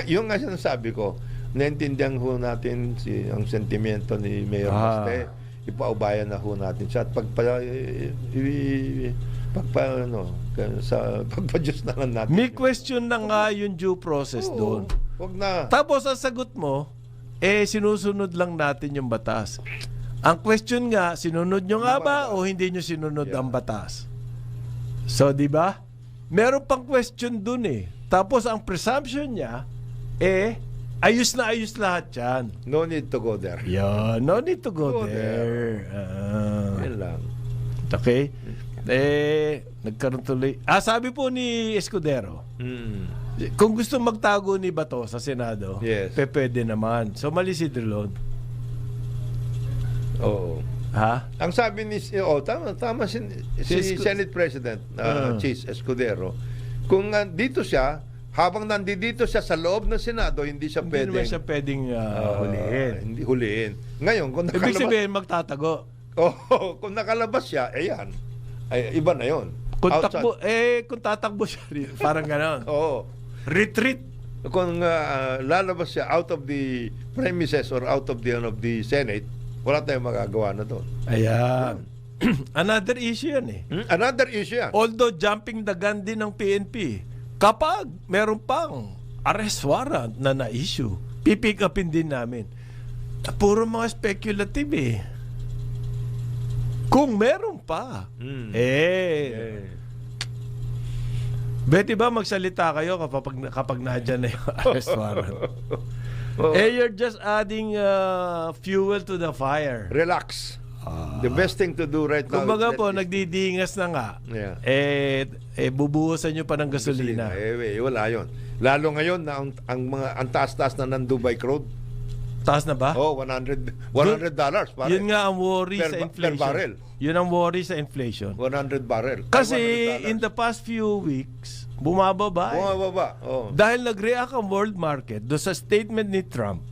Yung nga sinasabi ko, naintindihan ho natin ang sentimento ni Mayor Baste. Ipaubayan na ho natin siya at pagpa-Diyos na lang natin. May question na nga yung due process doon. Wag na. Tapos ang sagot mo, sinusunod lang natin yung batas. Ang question nga, sinunod nyo nga ba o hindi nyo sinunod ang batas? So, di ba? Meron pang question dun Tapos ang presumption niya, ayos na ayos lahat yan. No need to go there. Yeah, no need to go there. Yan lang. Okay? Nagkaroon tuloy. Sabi po ni Escudero, kung gusto magtago ni Bato sa Senado, pwede naman. So, mali si Drilon. Oo. Ha? Ang sabi ni tama si Senate President Chis Escudero. Kung dito siya, habang nandito siya sa loob ng Senado, hindi siya Hindi pwedeng naman siya pwedeng hulihin. Hindi hulihin. Ngayon, kung Ibig nakalabas, sabihin, magtatago. kung nakalabas siya, ayan, ay, iba na yon. Kung kung tatakbo siya, parang gano'n. Oo. Retreat. Kung lalabas siya out of the premises or out of the Senate, wala tayong magagawa na doon. Ayan. Another issue yan eh. Another issue yan. Although jumping the gun din ng PNP, kapag meron pang arrest warrant na na-issue, pipick upin din namin. Puro mga speculative eh. Kung meron pa, Betty ba magsalita kayo kapag nandiyan na yung arrest warrant? You're just adding fuel to the fire. Relax. The best thing to do right now. Kumbaga is po, let nagdidingas na nga. Yeah. Bubuhusan nyo pa ng gasolina. Wala yun. Lalo ngayon na ang taas-taas na ng Dubai crude. Taas na ba? Oh, $100. Pare. Yun nga ang worry Per sa per inflation. barrel. Yun ang worry sa inflation. 100 barrel. Kasi $100. in the past few weeks, bumababa eh. Bumababa. Oh. Dahil nag-react ang world market do sa statement ni Trump,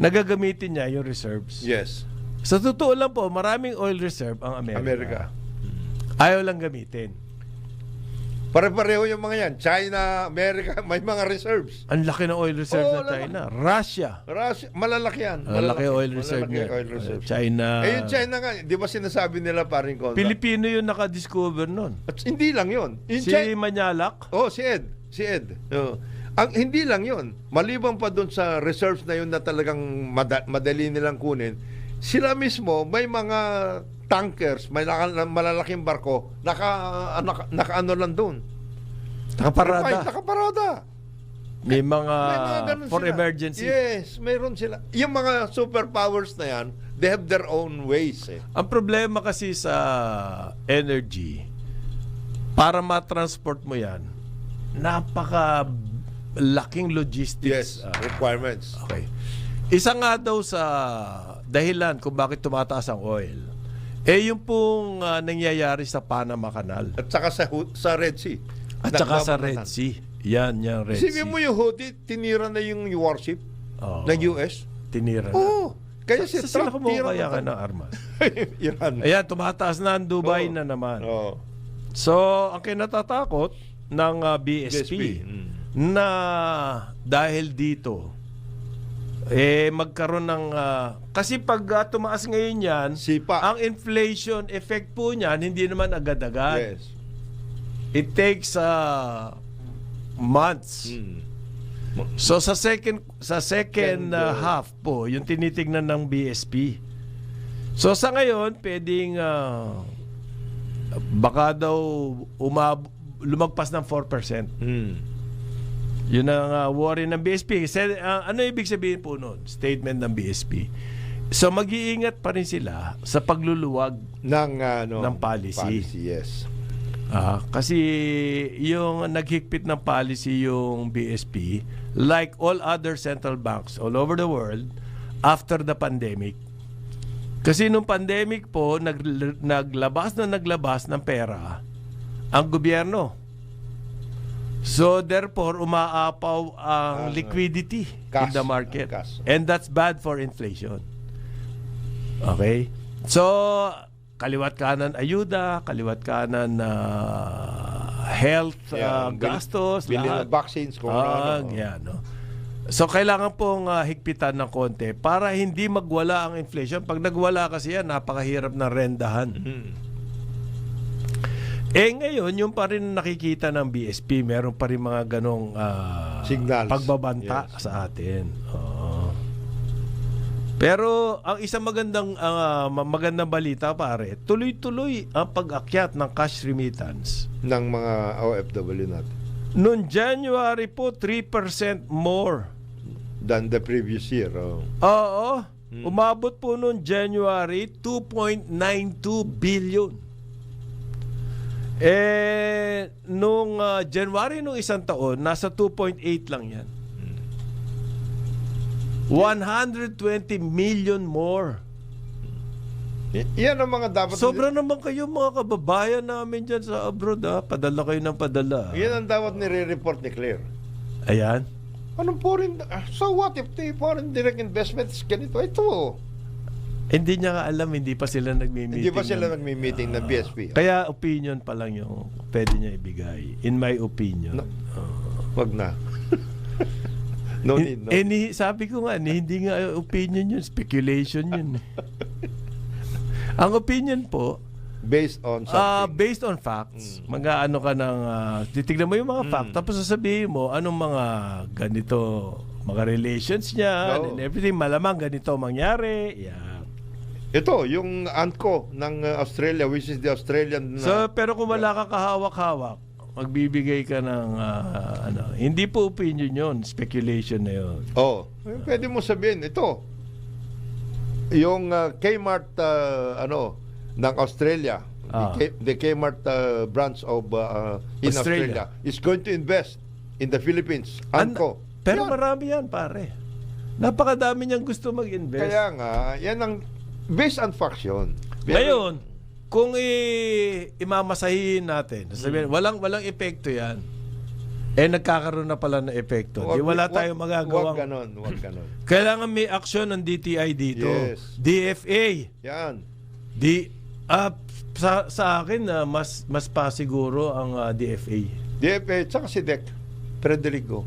nagagamitin niya yung reserves. Yes. Sa totoo lang po, maraming oil reserve ang Amerika. Ayaw lang gamitin. Pare-pareho yung mga yan. China, America, may mga reserves. Ang laki ng oil reserve Oo, ng China. Russia. Malalaki yan. Malaki oil reserve Malalaki niya. oil reserve. China. Yung China nga, di ba sinasabi nila paring kontra? Pilipino yung nakadiscover nun. At hindi lang yun. Yung Si Manyalak. si Ed. Si Ed. Ang hindi lang yun. Maliban pa doon sa reserves na yun na talagang madali nilang kunin, sila mismo may mga tankers, may malalaking barko, naka-ano lang doon. Nakaparada. May mga ganun for sila. emergency. Yes, mayroon sila. Yung mga superpowers na yan, they have their own ways. Ang problema kasi sa energy, para ma-transport mo yan, napaka laking logistics. Yes, requirements. Okay. Isa nga daw sa dahilan kung bakit tumataas ang oil, yung pong nangyayari sa Panama Canal. At saka sa Red Sea. At saka sa Red Sea. Yan, yung Red Sea. Isipin mo yung Houthi, tinira na yung warship ng US. Tinira na. Oo. Kaya si Sila Trump kumuha tira kaya na ng armas. Iran. Ayan, tumataas na ang Dubai Oo. na naman. Oo. So, ang kinatatakot ng BSP, na dahil dito, magkaroon ng... kasi pag tumaas ngayon yan, Sipa. ang inflation effect po niyan, hindi naman agad-agad. Yes. It takes months. So sa second half po, yung tinitingnan ng BSP. So sa ngayon, pwedeng baka daw lumagpas ng 4%. Yun ang worry ng BSP. Ano ibig sabihin po noon? Statement ng BSP. So mag-iingat pa rin sila sa pagluluwag ng policy. Yes. Kasi yung naghigpit ng policy yung BSP, like all other central banks all over the world, after the pandemic. Kasi nung pandemic po, naglabas ng pera ang gobyerno. So therefore, umaapaw ang liquidity in the market. And that's bad for inflation. Okay? So, kaliwat kanan ayuda, kaliwat kanan health gastos, Bili lahat. ng vaccines kung ano. Yan, no? So, kailangan pong higpitan ng konti para hindi magwala ang inflation. Pag nagwala kasi yan, napakahirap na rendahan. Ngayon, yung pa rin nakikita ng BSP, meron pa rin mga ganong Signals. pagbabanta sa atin. Pero ang isang magandang balita pare, tuloy-tuloy ang pag-akyat ng cash remittance ng mga OFW natin. noong January po 3% more Than the previous year. Oo. Umabot po noong January 2.92 billion. Nung January nung isang taon, nasa 2.8 lang yan. 120 million more. Yan ang mga dapat... Sobra naman kayo mga kababayan namin dyan sa abroad. Padala kayo ng padala. Yan ang dapat nire-report ni Claire. Ayan. Anong foreign, so what if the foreign direct investment is ganito? Ito. Hindi niya nga alam, hindi pa sila nagmi-meeting. Hindi pa sila ng- nagmi-meeting ng BSP. Kaya opinion pa lang yung pwede niya ibigay. In my opinion. No. Wag na. No need, no. Sabi ko nga, hindi nga opinion yun, speculation yun. Ang opinion po, Based on something. based on facts. Mag-ano ka ng, titignan mo yung mga facts, tapos sasabihin mo, anong mga ganito, mga relations niya, No. and everything, malamang ganito mangyari. Yeah. Ito, yung ANTCO ng Australia, which is the Australian... So, pero kung wala ka kahawak-hawak, magbibigay ka ng, hindi po opinion yun, speculation na yun. Pwede mo sabihin, ito, yung Kmart, ng Australia, the Kmart branch of in Australia is going to invest in the Philippines. ANTCO. Pero Yan. marami yan, pare. Napakadami niyang gusto mag-invest. Kaya nga, yan ang based on facts yun. Ngayon, kung imamasahin natin, sabihin, walang epekto yan. Nagkakaroon na pala ng epekto. Di wala tayong magagawang... Wag ganon. Kailangan may aksyon ng DTI dito. Yes. DFA. Yan. Sa akin, mas pa siguro ang DFA. DFA, tsaka si DEC, Federico.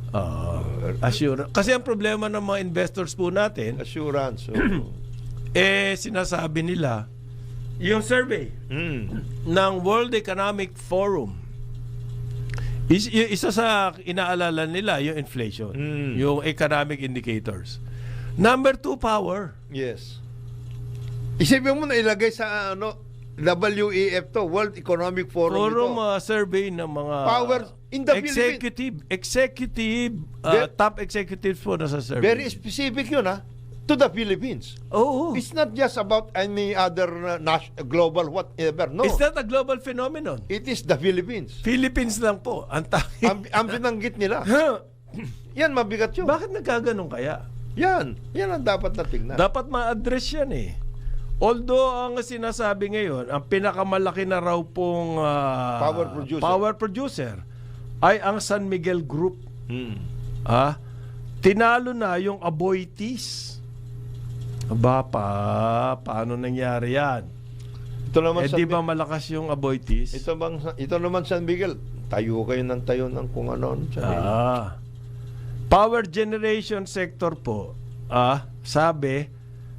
Assure. Kasi ang problema ng mga investors po natin, Assurance. sinasabi nila, yung survey ng World Economic Forum, isa sa inaalala nila, yung inflation, yung economic indicators. Number 2, power. Yes. Isipin mo na ilagay sa WEF to, World Economic Forum Forum ito. survey ng mga Power in the executive top executives po na sa survey. Very specific yun, to the Philippines. Oo. It's not just about any other global whatever. No. It's not a global phenomenon. It is the Philippines. Philippines lang po. Ang Ang binanggit nila. Yan, mabigat yun. Bakit nagkaganon kaya? Yan ang dapat na tingnan. Dapat ma-address yan eh. Although ang sinasabi ngayon, ang pinakamalaki na raw pong power producer ay ang San Miguel Group. Tinalo na yung Aboitiz. Paano nangyari yan? Ito naman Di ba malakas yung Aboitiz? Ito naman San Miguel. Tayo kayo ng kung ano. Power generation sector po, sabi,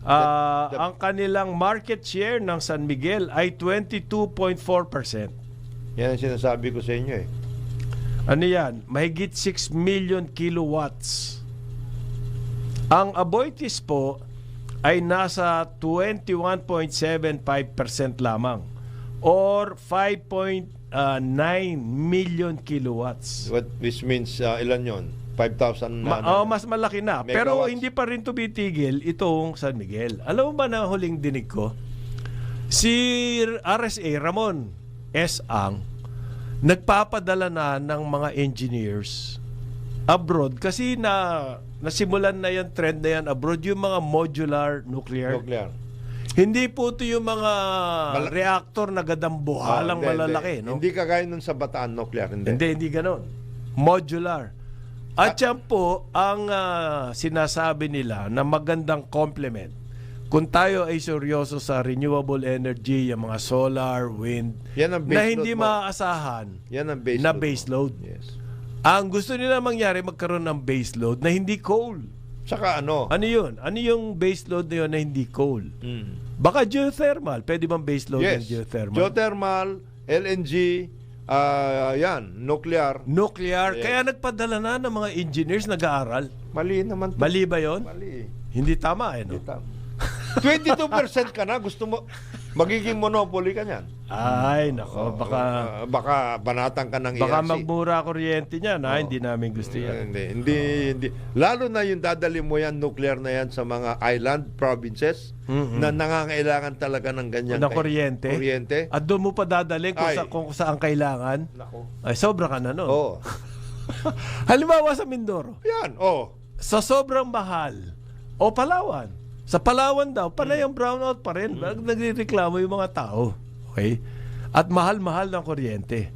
ang kanilang market share ng San Miguel ay 22.4%. Yan ang sinasabi ko sa inyo eh. Ano yan? Mahigit 6 million kilowatts. Ang Aboitiz po ay nasa 21.75% lamang or 5.9 million kilowatts. Which means ilan yon? 5,000 mas malaki na. Megawatts. Pero hindi pa rin tumitigil itong San Miguel. Alam mo ba na huling dinig ko? Si RSA, Ramon S. Ang, nagpapadala na ng mga engineers abroad kasi nasimulan na yung trend na yan abroad, yung mga modular nuclear. Hindi po ito yung mga reactor na gadambuhalang malalaki. No? Hindi kagaya nun sa Bataan nuclear. Hindi ganon. Modular. At yan po ang sinasabi nila na magandang complement. Kung tayo ay seryoso sa renewable energy, yung mga solar, wind, yan ang na hindi maaasahan yan ang base load. Yes. Ang gusto nila mangyari, magkaroon ng base load na hindi coal. Saka ano? Ano yun? Ano yung base load na yun na hindi coal? Baka geothermal. Pwede bang base load ng geothermal? Geothermal, LNG, nuclear. Nuclear. Yes. Kaya nagpadala na ng mga engineers nag-aaral. Mali naman. Mali ba yun? Mali. Hindi tama no? Hindi tama. 22% ka na, gusto mo, magiging monopoly ka niyan. Ay, nako, baka banatan ka ng baka ERC. Magmura kuryente niyan, hindi namin gusto yan. Hindi. Lalo na yung dadali mo yan, nuclear na yan sa mga island provinces na nangangailangan talaga ng ganyan na kuryente. At doon mo pa dadalhin kung saan kailangan. Nako. Ay, sobra ka na, no? Oo. Halimbawa sa Mindoro. Yan, Sa sobrang mahal. O Palawan. Sa Palawan daw, panay ang brownout pa rin. Nagrereklamo yung mga tao. Okay? At mahal-mahal ng kuryente.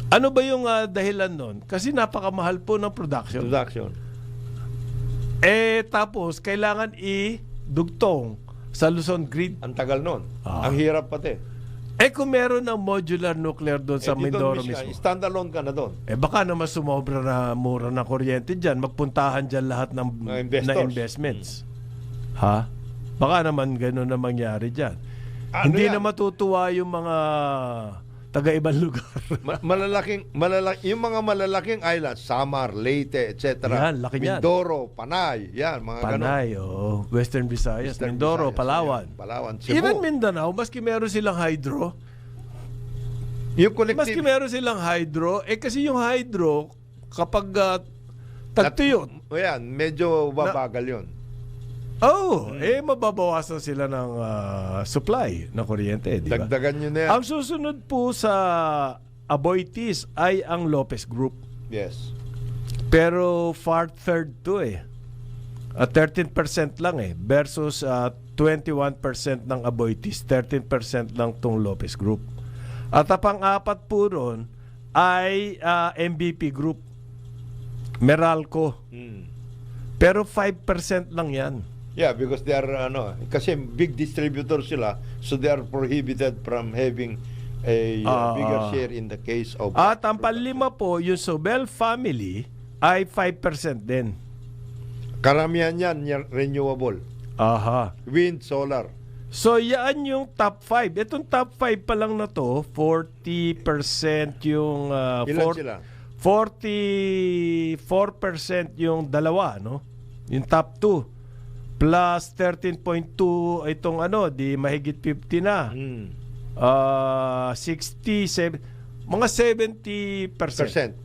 Ano ba yung dahilan nun? Kasi napakamahal po ng production. Tapos, kailangan i-dugtong sa Luzon Grid. Ang tagal nun. Ah. Ang hirap pati. Kung meron ng modular nuclear doon sa Di Mindoro doon mismo. Standalone ka na doon. Baka naman sumobra na mura na kuryente dyan. Magpuntahan dyan lahat ng Mga investors. na investments. Ha? Baka naman gano'n na mangyari dyan. Ano Hindi yan? na matutuwa yung mga taga-ibang lugar. Yung mga malalaking islands, Samar, Leyte, etc. Yan, laki yan. Mindoro, Panay, yan, mga ganon. Panay, Western Visayas, Western Mindoro, Visayas, Palawan. yan. Palawan, Cebu. Even Mindanao, maski meron silang hydro. Yung Maski collective, meron silang hydro, kasi yung hydro, kapag tagtuyot, yan, medyo babagal yun. mababawasan sila ng supply ng kuryente, di ba? Dagdagan nyo na yan. Ang susunod po sa Aboitiz ay ang Lopez Group. Yes. Pero far third to 13% lang versus 21% ng Aboitiz, 13% lang tong Lopez Group. At ang pang-apat po ron ay MVP Group, Meralco. Pero 5% lang yan. Yeah, because they are, kasi big distributor sila, so they are prohibited from having a bigger share in the case of... At ang panlima po, yung Sobel family ay 5% din. Karamihan yan, renewable. Aha. Wind, solar. So, yan yung top 5. Itong top 5 pa lang na to, 40% yung... Ilan sila? 44% yung dalawa, no? Yung top 2. Plus 13.2 itong di mahigit 50 na. 67, mga 70%.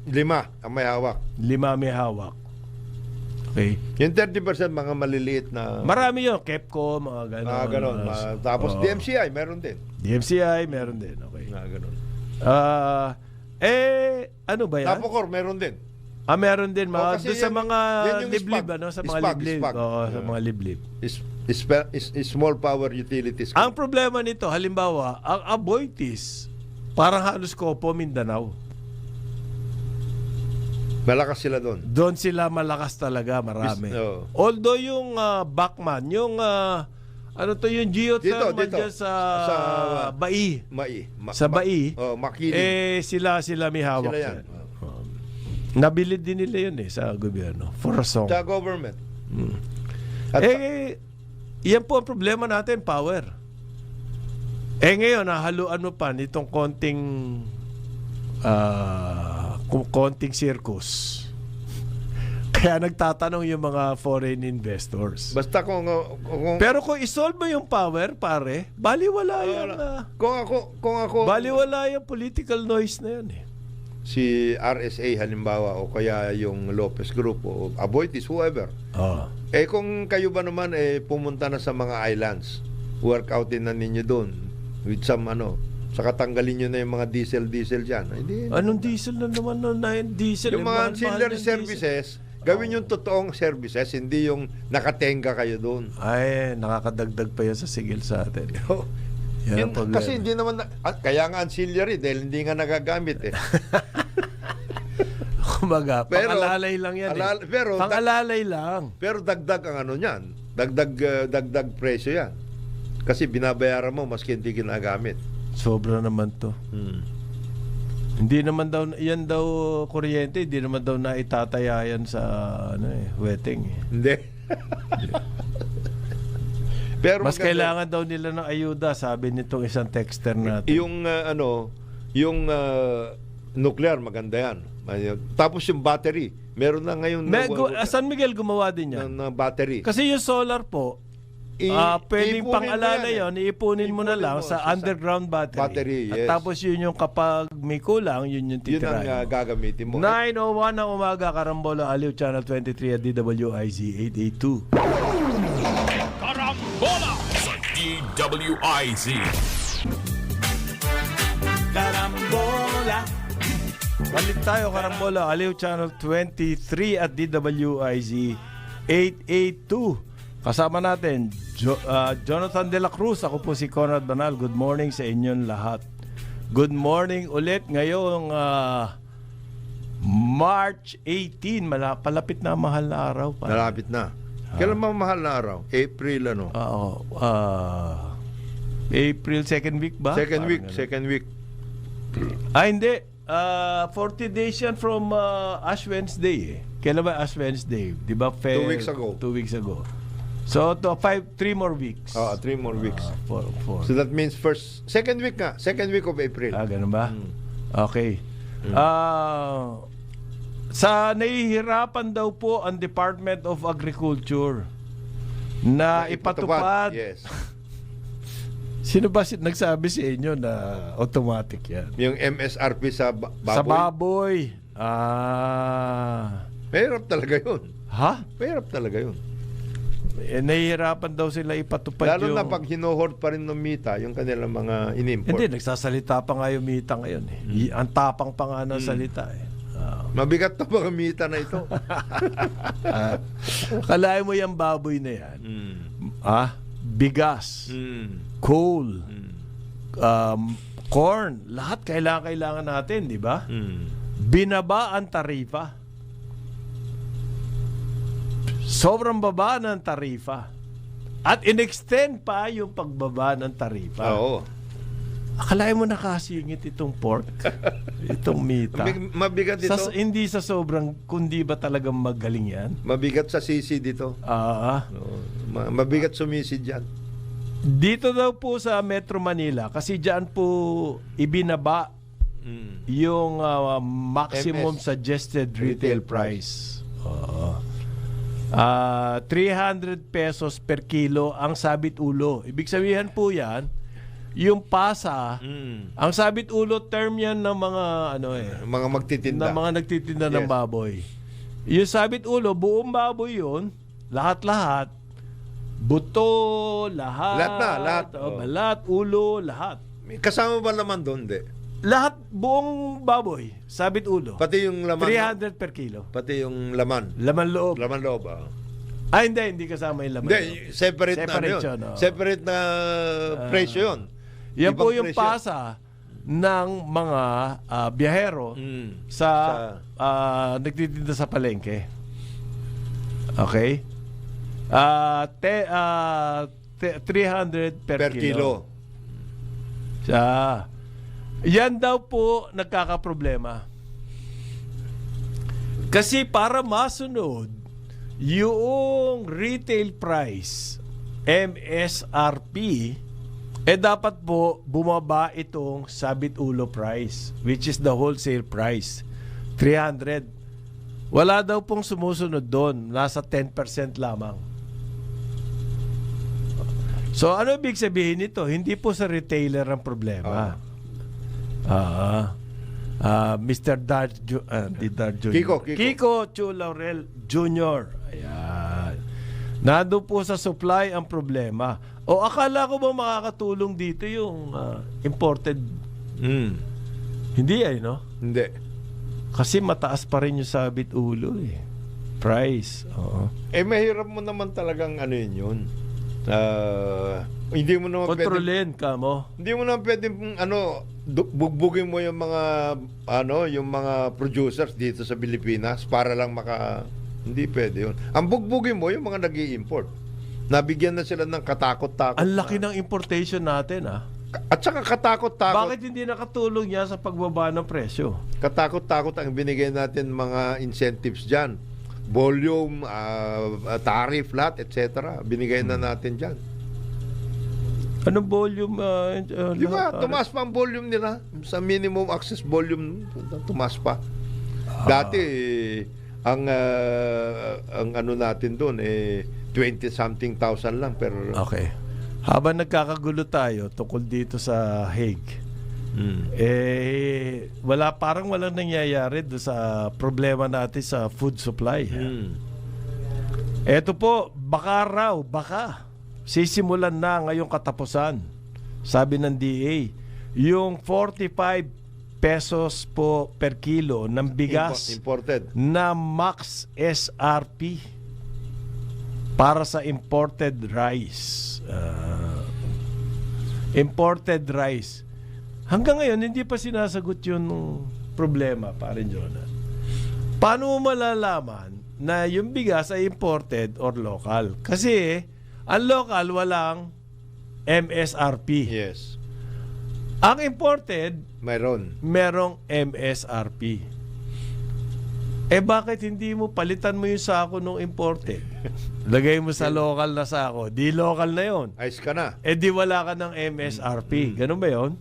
Lima ang may hawak. 5 may hawak. Okay. Yung 30% mga maliliit na... Marami yun. Kepco, mga ganon. ganon. Tapos Oo. DMCI, meron din. DMCI, meron din. Okay. Mga ganon. Ano ba yan? Tapocor, meron din. Meron din mga kasi doon sa yan- mga yan yung liblib, spag. sa mga Spag, liblib. spag. Oo, sa mga liblib. Is small power utilities. Ang problema nito, halimbawa, ang Aboitiz, parang halos Copo, Mindanao. Malakas sila doon. Doon sila malakas talaga, marami. Oo. Although yung Bachman, yung yung geothermal Dito. dyan sa Bai. Sa Bai. Makiling. Sila may hawak Sila yan. dyan. Nabili din nila yun sa gobyerno. For a song. Sa government. At Yan po ang problema natin, power. Ngayon, nahaluan mo pa nitong konting circus. Kaya nagtatanong yung mga foreign investors. basta kung Pero kung isolve mo yung power, pare, baliwala yan. kung ako Baliwala yung political noise na yan si RSA halimbawa o kaya yung Lopez Group o Aboitiz, whoever. Kung kayo ba naman pumunta na sa mga islands, workoutin na ninyo doon with some saka tanggalin nyo na yung mga diesel dyan. Hindi. Anong diesel na naman na diesel? Yung mga mahal-mahal ancillary ng diesel. services, gawin yung totoong services, hindi yung nakatenga kayo doon. Ay, nakakadagdag pa yan sa sigil sa atin. Yan ang problema. Kasi hindi naman kaya nga ancillary dahil hindi nga nagagamit Kumbaga, Pero- pangalalay lang yan pero pangalalay lang. Pero dagdag ang niyan. Dagdag presyo yan. Kasi binabayaran mo maski hindi ginagamit. Sobra naman to. Hindi naman daw, yan daw kuryente, hindi naman daw naitataya yan sa wetting. Hindi. Pero Mas maganda- kailangan daw nila ng ayuda, sabi nitong isang texter natin. yung nuclear maganda yan. Tapos yung battery, meron na ngayon San Miguel gumawa din yan. na battery. Kasi yung solar po, pwedeng iipunin pang-alala mo yan yun, iipunin mo na Iipunin lang mo sa sa underground battery. battery, yes. At tapos yun yung kapag may kulang, yun yung Yun ang titirahin mo. gagamitin mo. 9:01 ng umaga, Karambola, Aliw, Channel 23 at DWIZ 882. Karambola sa DWIZ. Karambola. Balik tayo, Karambola, Aliw, Channel 23 at DWIZ 882. Kasama natin, Jonathan De La Cruz. Ako po si Conrad Banal. Good morning sa inyong lahat. Good morning ulit ngayong March 18. Palapit na ang mahal na araw. Malapit na. Kailan ba mahal na araw? April ano? Oo. April second week ba? Second Parang week, ganun. second week. Hindi. 40 days yan from Ash Wednesday. Kailan ba Ash Wednesday? Di ba? 2 weeks ago. 2 weeks ago. So, 3 more weeks. 3 more weeks. Four. So that means second week nga. Second week of April. Ganun ba? Okay. Sa nahihirapan daw po ang Department of Agriculture na ipatupad. Yes. Sino ba nagsabi sa inyo na automatic yan? Yung MSRP sa baboy. Sa baboy. Mahirap talaga yun. Ha? Mahirap talaga yun. Nahihirapan daw sila ipatupad Lalo yung... na pag hinohoard pa rin ng mita, yung kanilang mga inimport. Hindi, nagsasalita pa nga yung mita ngayon eh. Ang tapang pa nga ng salita eh. Mabigat to mga mita na ito. Kalahin mo yung baboy na yan. Bigas, coal, corn, lahat kailangan natin, di ba? Binaba ang tarifa. Sobrang baba ng tarifa. At in-extend pa yung pagbaba ng tarifa. Oo. Akalain mo nakasingit itong pork, itong mita. Mabigat ito. Hindi sa sobrang, kundi ba talagang magaling yan? Mabigat sa sisi dito. Mabigat sumisid yan. Dito daw po sa Metro Manila, kasi dyan po ibinaba yung maximum MS. suggested retail price. 300 pesos per kilo ang sabit ulo. Ibig sabihin po yan, yung pasa, ang sabit ulo term yan ng mga Mga magtitinda. ng mga nagtitinda ng Yes. baboy. Yung sabit ulo, buong baboy yun, lahat-lahat, buto, lahat. Lahat na, lahat. Balat, ulo, lahat. Kasama ba naman doon? Di. Lahat, buong baboy, sabit ulo. Pati yung laman. 300 per kilo. Pati yung laman. Laman loob. Laman loob. Hindi kasama yung laman loob. Hindi, separate na ano yun. yun, Separate na presyo yun. Yan po Ibang yung presyo. pasa ng mga biyahero sa nagtitinda sa palengke. Okay? 300 per kilo. Yan daw po nagkakaproblema. Kasi para masunod yung retail price, MSRP, dapat po bumaba itong sabit ulo price, which is the wholesale price, 300. Wala daw pong sumusunod doon, nasa 10% lamang. So ano ibig sabihin nito? Hindi po sa retailer ang problema. Mr. Kiko Chu Laurel Jr. Ayan. Nandun po sa supply ang problema. O akala ko ba makakatulong dito yung imported? Hindi no? Hindi. Kasi mataas pa rin yung sabit ulo price. Oo. Mahirap mo naman talagang yun. Hindi mo naman Kontrolin ka mo. Hindi mo naman pwedeng bugbugin mo yung mga yung mga producers dito sa Pilipinas para lang hindi pwede yun. Ang bugbugin mo yung mga nag-i-import. Nabigyan na sila ng katakot-takot. Ang laki ng importation natin At saka katakot-takot. Bakit hindi nakatulong yan sa pagbaba ng presyo? Katakot-takot ang binigay natin mga incentives dyan. Volume, tariff, lahat, etc. Binigay na natin dyan. Anong volume? Di ba? Tumaas pa ang volume nila. Sa minimum access volume, tumaas pa. Dati, ang natin doon, 20-something thousand lang per... Okay. Habang nagkakagulo tayo tungkol dito sa Hague, parang walang nangyayari do sa problema natin sa food supply. Eto po, baka sisimulan na ngayong katapusan, sabi ng DA, yung 45 pesos po per kilo ng bigas imported na max SRP para sa imported rice. Imported rice. Hanggang ngayon, hindi pa sinasagot yung problema, parin Jonah. Paano mo malalaman na yung bigas ay imported or local? Kasi, ang local, walang MSRP. Yes. Ang imported, Mayroon. merong MSRP. Bakit hindi mo palitan mo yung sako nung imported? Lagay mo sa local na sako. Di local na yon. Ayos ka na. Di wala ka ng MSRP. Ganun ba yon?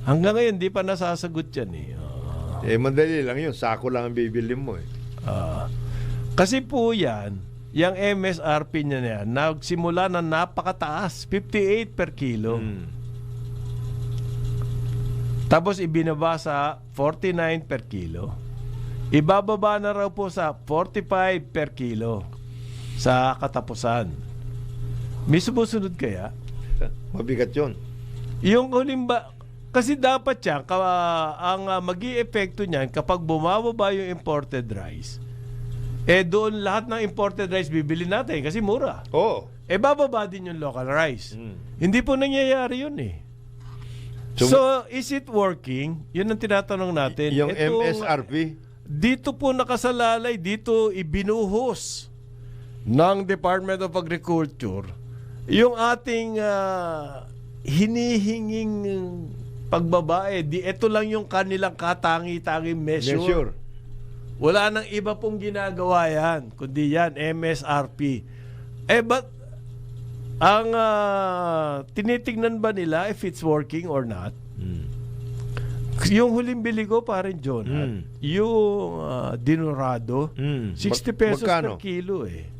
Hanggang ngayon, di pa nasasagot yan eh. Madali lang yun. Sako lang ang bibili mo eh. Kasi po yan, yung MSRP niya na yan, nagsimula na napakataas. 58 per kilo. Tapos ibinaba sa 49 per kilo. Ibababa na raw po sa 45 per kilo sa katapusan. May sumusunod kaya? Mabigat yun. Yung huling ba, kasi dapat yan, ang mag-i-epekto niyan kapag bumababa yung imported rice, doon lahat ng imported rice bibili natin kasi mura. Oo. Bababa din yung local rice. Hindi po nangyayari yun eh. So, is it working? Yun ang tinatanong natin. Yung Itong, MSRP, dito po nakasalalay, dito ibinuhos ng Department of Agriculture yung ating hinihinging pagbabae. Ito lang yung kanilang katangi-tanging measure. Wala nang iba pong ginagawa yan, kundi yan, MSRP. But ang tinitingnan ba nila if it's working or not? Yung huling bili ko, parin John, yung Dinorado, 60 pesos Magkano? per kilo eh.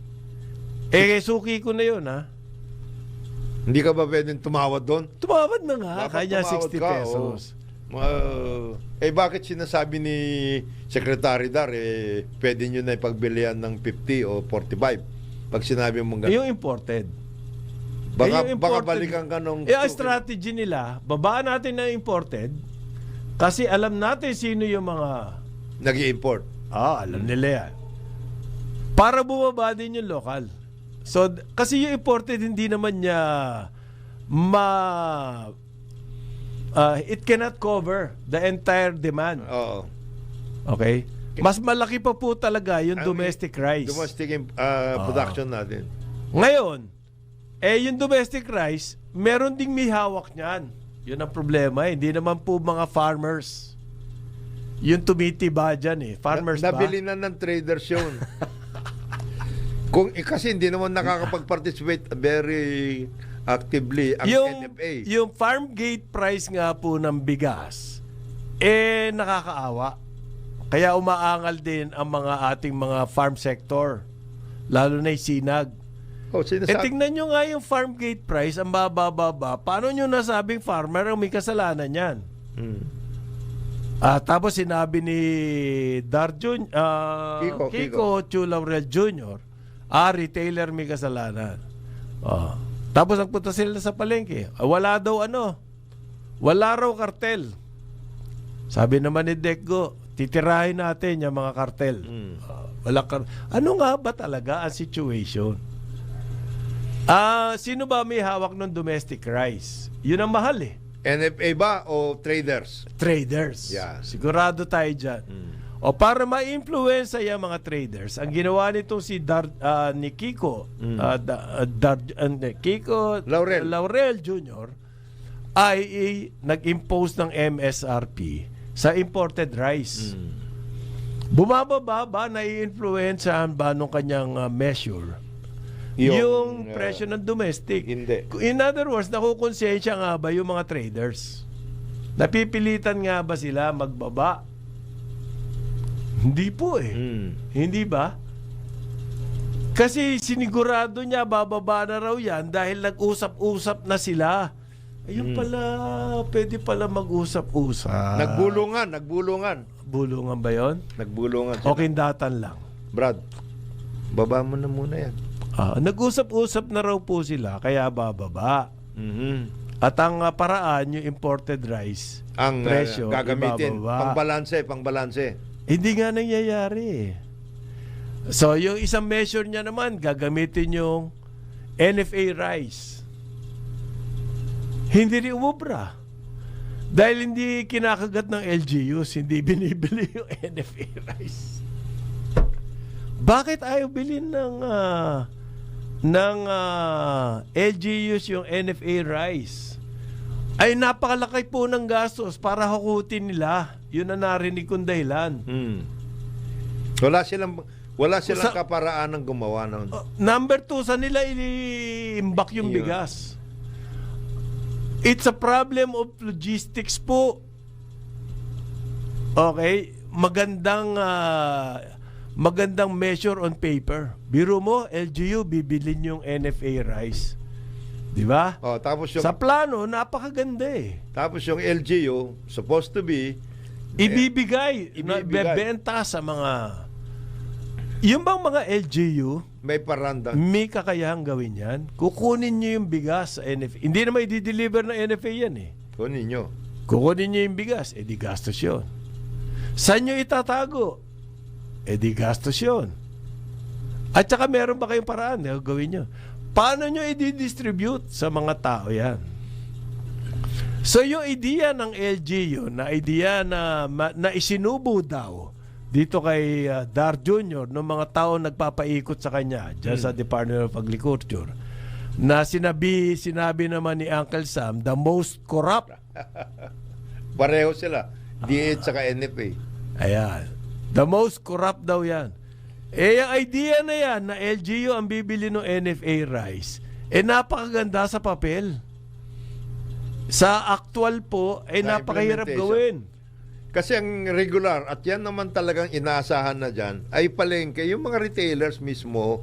Suki ko na yun ha. hindi ka ba pwedeng tumawad doon? Tumawad na nga, Dapat kanya tumawad 60 ka, pesos. Bakit sinasabi ni Secretary Dar, pwede nyo na ipagbilihan ng 50 o 45? Pag sinabi mong Yung imported. baka, yung baka imported, balikan ka nung... ang strategy nila, babaan natin na imported kasi alam natin sino yung mga... Nag-i-import. alam nila yan. Para bumaba din yung local. So, kasi yung imported hindi naman niya it cannot cover the entire demand. Oo. Okay? Mas malaki pa po talaga yung domestic rice. Domestic production natin. Ngayon, yung domestic rice, meron ding may hawak niyan. Yun ang problema. Hindi naman po mga farmers. Yung tumitiba dyan eh. Farmers ba? Nabili na ng traders yun. Kasi hindi naman nakakapag-participate very actively ang NFA. Yung farm gate price nga po ng bigas, nakakaawa. Kaya umaangal din ang mga ating mga farm sector. Lalo na yung sinag. Tingnan nyo nga yung farm gate price, ang bababa. Paano nyo nasabing farmer ang may kasalanan yan? Tapos sinabi ni Kiko Chulaurel Jr., retailer may kasalanan. Tapos ang punta sila sa palengke, wala raw kartel. Sabi naman ni Decgo, titirahin natin yung mga kartel. Ano nga ba talaga ang situation? Sino ba may hawak ng domestic rice? Yun ang mahal eh. NFA ba o traders? Traders. Yeah. Sigurado tayo dyan. O para ma-influensya yung mga traders, ang ginawa nito si ni Kiko, Kiko Laurel Jr. ay nag-impose ng MSRP sa imported rice. Bumababa ba, nai-influensyahan ba nung kanyang measure? Yung presyo ng domestic. Hindi. In other words, nakukonsensya nga ba yung mga traders? Napipilitan nga ba sila magbaba? Hindi po eh. Hindi ba? Kasi sinigurado niya bababa na raw yan dahil nag-usap-usap na sila. Ayun pala, pwede pala mag-usap-usap. Nagbulungan. Bulungan ba yun? Nagbulungan sila. Okay, datan lang. Brad, baba mo na muna yan. Nag-usap-usap na raw po sila, kaya bababa. At ang paraan, yung imported rice, Ang presyo, gagamitin. ibababa. Pangbalanse. Hindi nga nangyayari. So, yung isang measure niya naman, gagamitin yung NFA rice. Hindi rin umubra. Dahil hindi kinakagat ng LGUs, hindi binibili yung NFA rice. Bakit ayaw bilhin ng LGUs yung NFA rice? Ay napakalaki po ng gastos para hukutin nila. Yun ang narinig kong dahilan. Wala silang kaparaan ng gumawa ng... Number 2, sa nila iliimbak yung Yun. bigas. It's a problem of logistics po. Okay? Magandang measure on paper. Biro mo, LGU, bibilin yung NFA rice. Di ba? tapos yung Sa plano, napakaganda eh. LGU supposed to be Ibibigay. ibibigay. Bebenta sa mga... Yung bang mga LGU, may paranda. may kakayahang gawin yan, kukunin nyo yung bigas sa NFA. Hindi naman i-deliver ng NFA yan eh. Kunin nyo. Kukunin nyo yung bigas, di gastos yun. Saan nyo itatago? Di gastos yun. At saka meron ba kayong paraan na gawin nyo? Paano nyo i-distribute sa mga tao yan? So yung idea ng LGU, na idea na isinubo daw dito kay Dar Jr. ng mga tao nagpapaikot sa kanya dyan sa Department of Agriculture, na sinabi naman ni Uncle Sam, the most corrupt. Pareho sila. DH saka NFA. Ayan. The most corrupt daw yan. Yung idea na yan na LGU ang bibili ng NFA rice, napakaganda sa papel. Sa actual po, Sa napakahirap implementation. gawin. Kasi ang regular, at yan naman talagang inaasahan na dyan, ay palengke. Yung mga retailers mismo,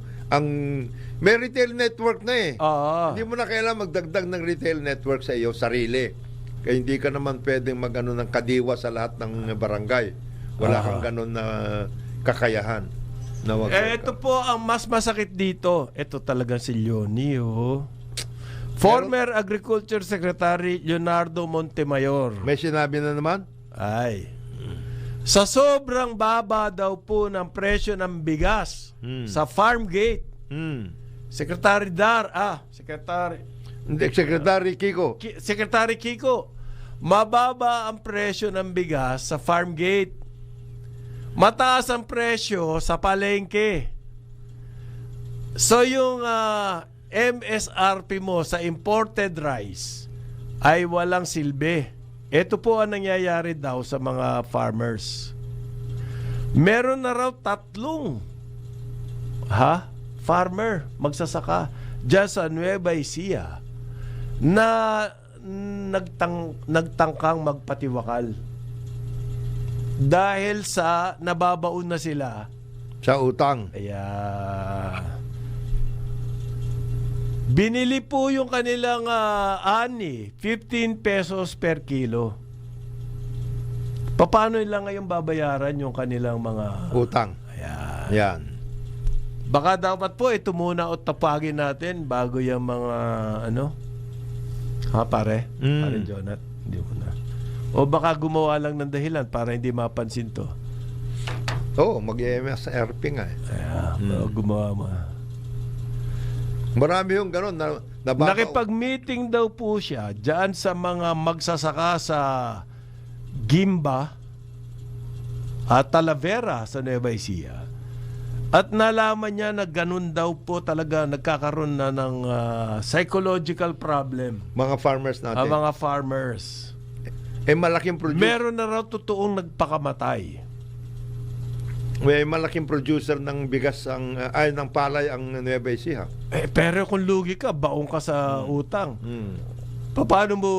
may retail network na eh. Oo. Hindi mo na kailangan magdagdag ng retail network sa iyo, sarili. Kaya hindi ka naman pwedeng mag-ano ng kadiwa sa lahat ng barangay. Wala kang ganun na kakayahan. Na Ito po ang mas masakit dito. Ito talagang si Leonie, oh. Former Agriculture Secretary Leonardo Montemayor. May sinabi na naman? Ay. Sa sobrang baba daw po ng presyo ng bigas sa farm gate, Secretary Kiko, mababa ang presyo ng bigas sa farm gate. Mataas ang presyo sa palengke. So yung MSRP mo sa imported rice ay walang silbi. Ito po ang nangyayari daw sa mga farmers. Meron na raw 3 farmer, magsasaka dyan sa Nueva Ecija na nagtangkang magpatiwakal dahil sa nababaon na sila Sa utang. Binili po yung kanilang ani, 15 pesos per kilo. Paano nila ngayon babayaran yung kanilang mga Utang. Yan. Baka dapat po ito muna o tapagin natin bago yung mga pare? Pare Jonat, hindi mo na. O baka gumawa lang ng dahilan para hindi mapansin to. Mag-MSRP nga eh. Gumawa mo. Marami yung gano'n na Nakipag-meeting daw po siya dyan sa mga magsasaka sa Gimba at Talavera sa Nueva Ecija. At nalaman niya na ganun daw po talaga nagkakaroon na ng psychological problem mga farmers natin. ang mga farmers. Malaking producer. Meron na raw totoong nagpakamatay. May malaking producer ng bigas ng palay ang Nueva Ecija. Pero kung lugi ka, baong ka sa utang. Paano mo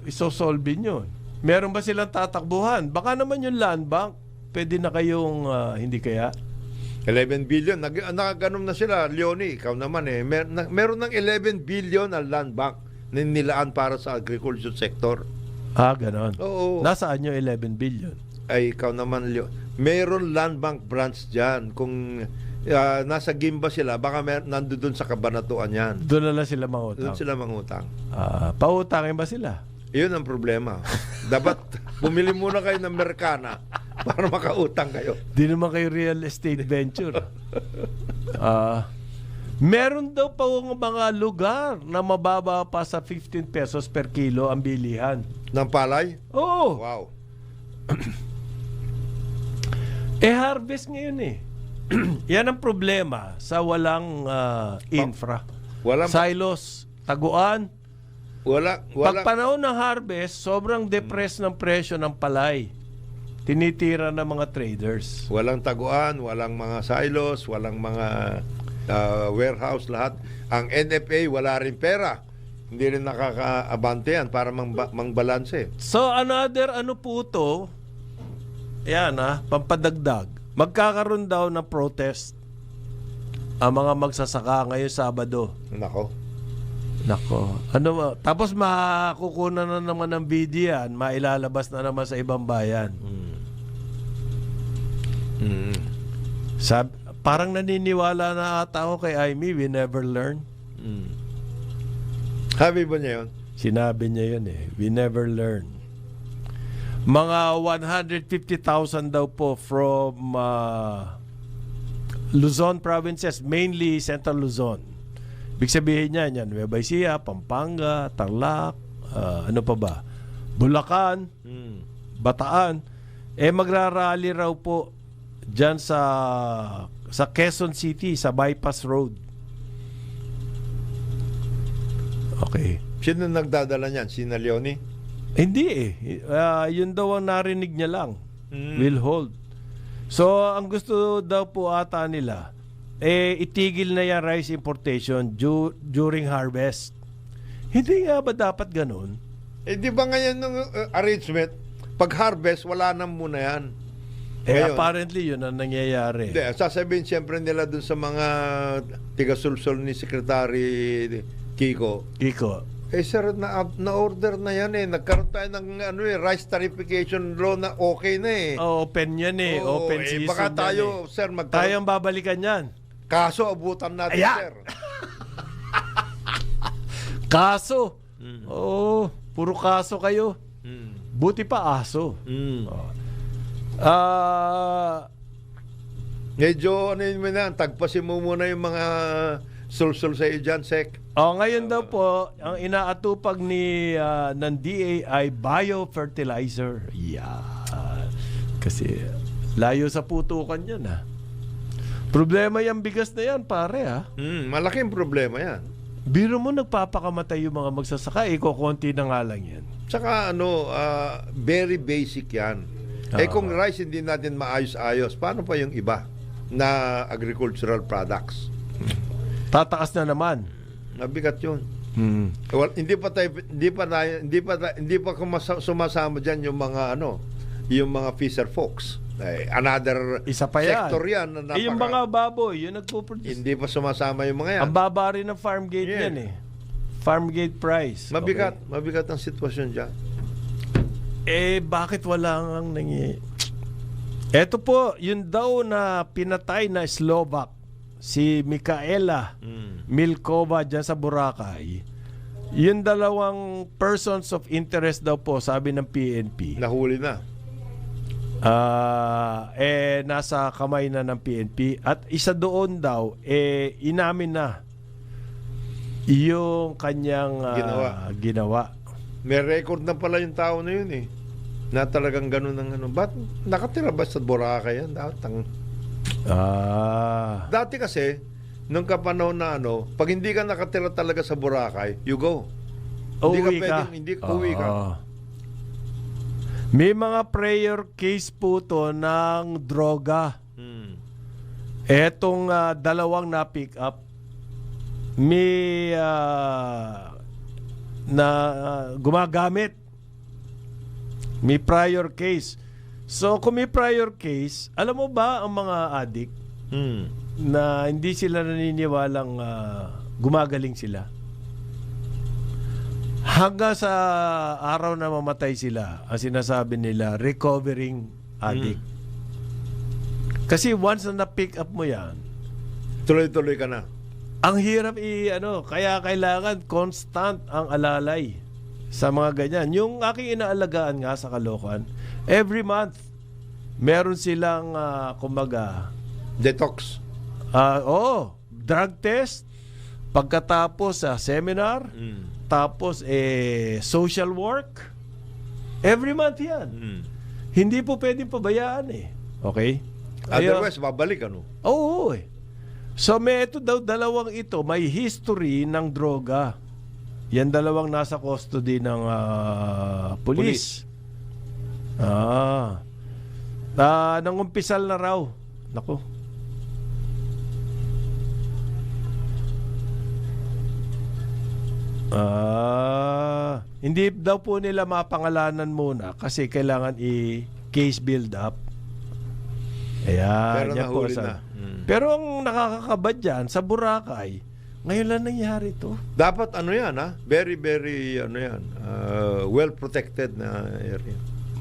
isosolve yun? Meron ba silang tatakbuhan? Baka naman yung land bank, pwede na kayong hindi kaya? 11 billion. Nakaganom na sila. Leonie, ikaw naman eh. Meron ng 11 billion ang land bank na nilaan para sa agriculture sector. Ganon. Oo. Nasaan yung 11 billion? Ay, ikaw naman, meron land bank branch dyan. Kung nasa Gimba sila, baka nandoon sa Kabanatuan yan. Doon na lang sila mangutang. Doon sila mangutang. Pautangin ba sila? Iyon ang problema. Dapat bumili muna kayo ng Mercana para makautang kayo. Di naman kayo real estate venture. Meron daw pa mga lugar na mababa pa sa 15 pesos per kilo ang bilihan. Ng palay? Oo. Wow. Harvest ngayon eh. Yan ang problema sa walang infra. Walang Silos, taguan. Pag wala panahon ng harvest, sobrang depressed ng presyo ng palay. Tinitira ng mga traders. walang taguan, walang mga silos, walang mga warehouse, lahat. Ang NFA wala rin pera. Hindi rin nakakaabante yan para mangbalanse. So another po to, yan pampadagdag. Magkakaroon daw ng protest ang mga magsasaka ngayong Sabado. Nako. Tapos makukunan na naman ng video yan, mailalabas na naman sa ibang bayan. Parang naniniwala na ata ako kay Aimee, we never learn. Sabi ba niya yun? Sinabi niya yun we never learn. Mga 150,000 daw po from Luzon provinces, mainly Central Luzon. Ibig sabihin niya yan, Nueva Ecija, Pampanga, Tarlac, ano pa ba? Bulacan, Bataan. Magrarally raw po dyan sa Quezon City, sa Bypass Road. Okay. Sino nagdadala niyan? Sina Leonie? Hindi yun daw ang narinig niya lang. Will hold. So, ang gusto daw po ata nila, itigil na yung rice importation during harvest. Hindi nga ba dapat ganun? Di ba ngayon ng arrangement, pag harvest, wala na muna yan. Ngayon, Apparently, yun ang nangyayari. Hindi, sasabihin siyempre nila dun sa mga tigasulsol ni Secretary Kiko. Sir, na-order na yan Nagkaroon tayo ng rice tarification law na okay na Open yan open season baka tayo, yan sir, tayo ang babalikan yan. Kaso, abutan natin, sir. Kaso. Puro kaso kayo. Buti pa aso. Medyo, tagpasin mo muna yung mga sulsul sa iyo dyan, Sek. Ngayon daw po, ang inaatupag ng DA ay biofertilizer. Kasi layo sa putukan yan Problema yung bigas na yan, pare Malaking problema yan. Biro mo nagpapakamatay yung mga magsasaka, kukunti na nga lang yan. Tsaka very basic yan. Kung rice hindi natin maayos-ayos, paano pa yung iba na agricultural products? Tataas na naman. Mabigat yun. Well, hindi pa sumasama diyan yung mga yung mga fisher folks. Another isa pa yan. Sector yan na yung mga baboy, yung nagpo-produce. Hindi pa sumasama yung mga yan. Ang baba rin ng farm gate yan Farm gate price. Mabigat ang sitwasyon diyan. Bakit wala ang Eto po, yun daw na pinatay na Slovak, si Mikaela Milkova dyan sa Boracay. Yung dalawang persons of interest daw po, sabi ng PNP. Nahuli na. Nasa kamay na ng PNP. At isa doon daw, inamin na yung kanyang ginawa. May record na pala yung tao na yun na talagang ganun ang Ba't nakatira ba sa Boracay yan? Dati kasi, nung kapanahon na pag hindi ka nakatira talaga sa Boracay, you go. Uwi ka. May mga prayer case po to ng droga. Etong dalawang na-pick up, may gumagamit. May prior case. So, kung may prior case, alam mo ba ang mga addict na hindi sila naniniwalang gumagaling sila? Hanggang sa araw na mamatay sila, ang sinasabi nila, recovering addict. Kasi once na na-pick up mo yan, tuloy-tuloy ka na. Ang hirap kaya kailangan constant ang alalay sa mga ganyan. Yung aking inaalagaan nga sa Caloocan, every month, meron silang, detox. Drug test, pagkatapos seminar, tapos social work. Every month yan. Hindi po pwedeng pabayaan eh. Okay? Otherwise, babalik ano? Oo eh. So may ito daw, dalawang ito, may history ng droga. Yan dalawang nasa custody ng police. Nangumpisal na raw. Nako. Hindi daw po nila mapangalanan muna kasi kailangan i-case build up. Ayan. Pero yan po nahuli sa- na. Pero ang nakakakabad dyan, sa Boracay, ngayon lang nangyari to. Dapat ano yan, ha? Very, very, ano yan, well-protected na area.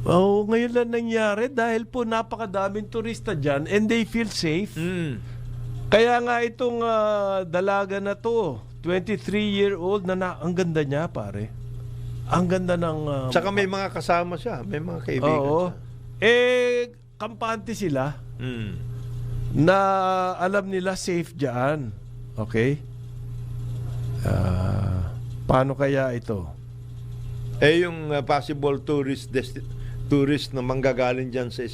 Oh, ngayon lang nangyari dahil po napakadaming turista dyan and they feel safe. Kaya nga itong dalaga na to, 23-year-old ang ganda niya, pare. Ang ganda ng... Tsaka may mga kasama siya, may mga kaibigan oo. siya. Kampante sila na alam nila safe dyan. Okay? Paano kaya ito? Yung possible tourist na manggagaling dyan sa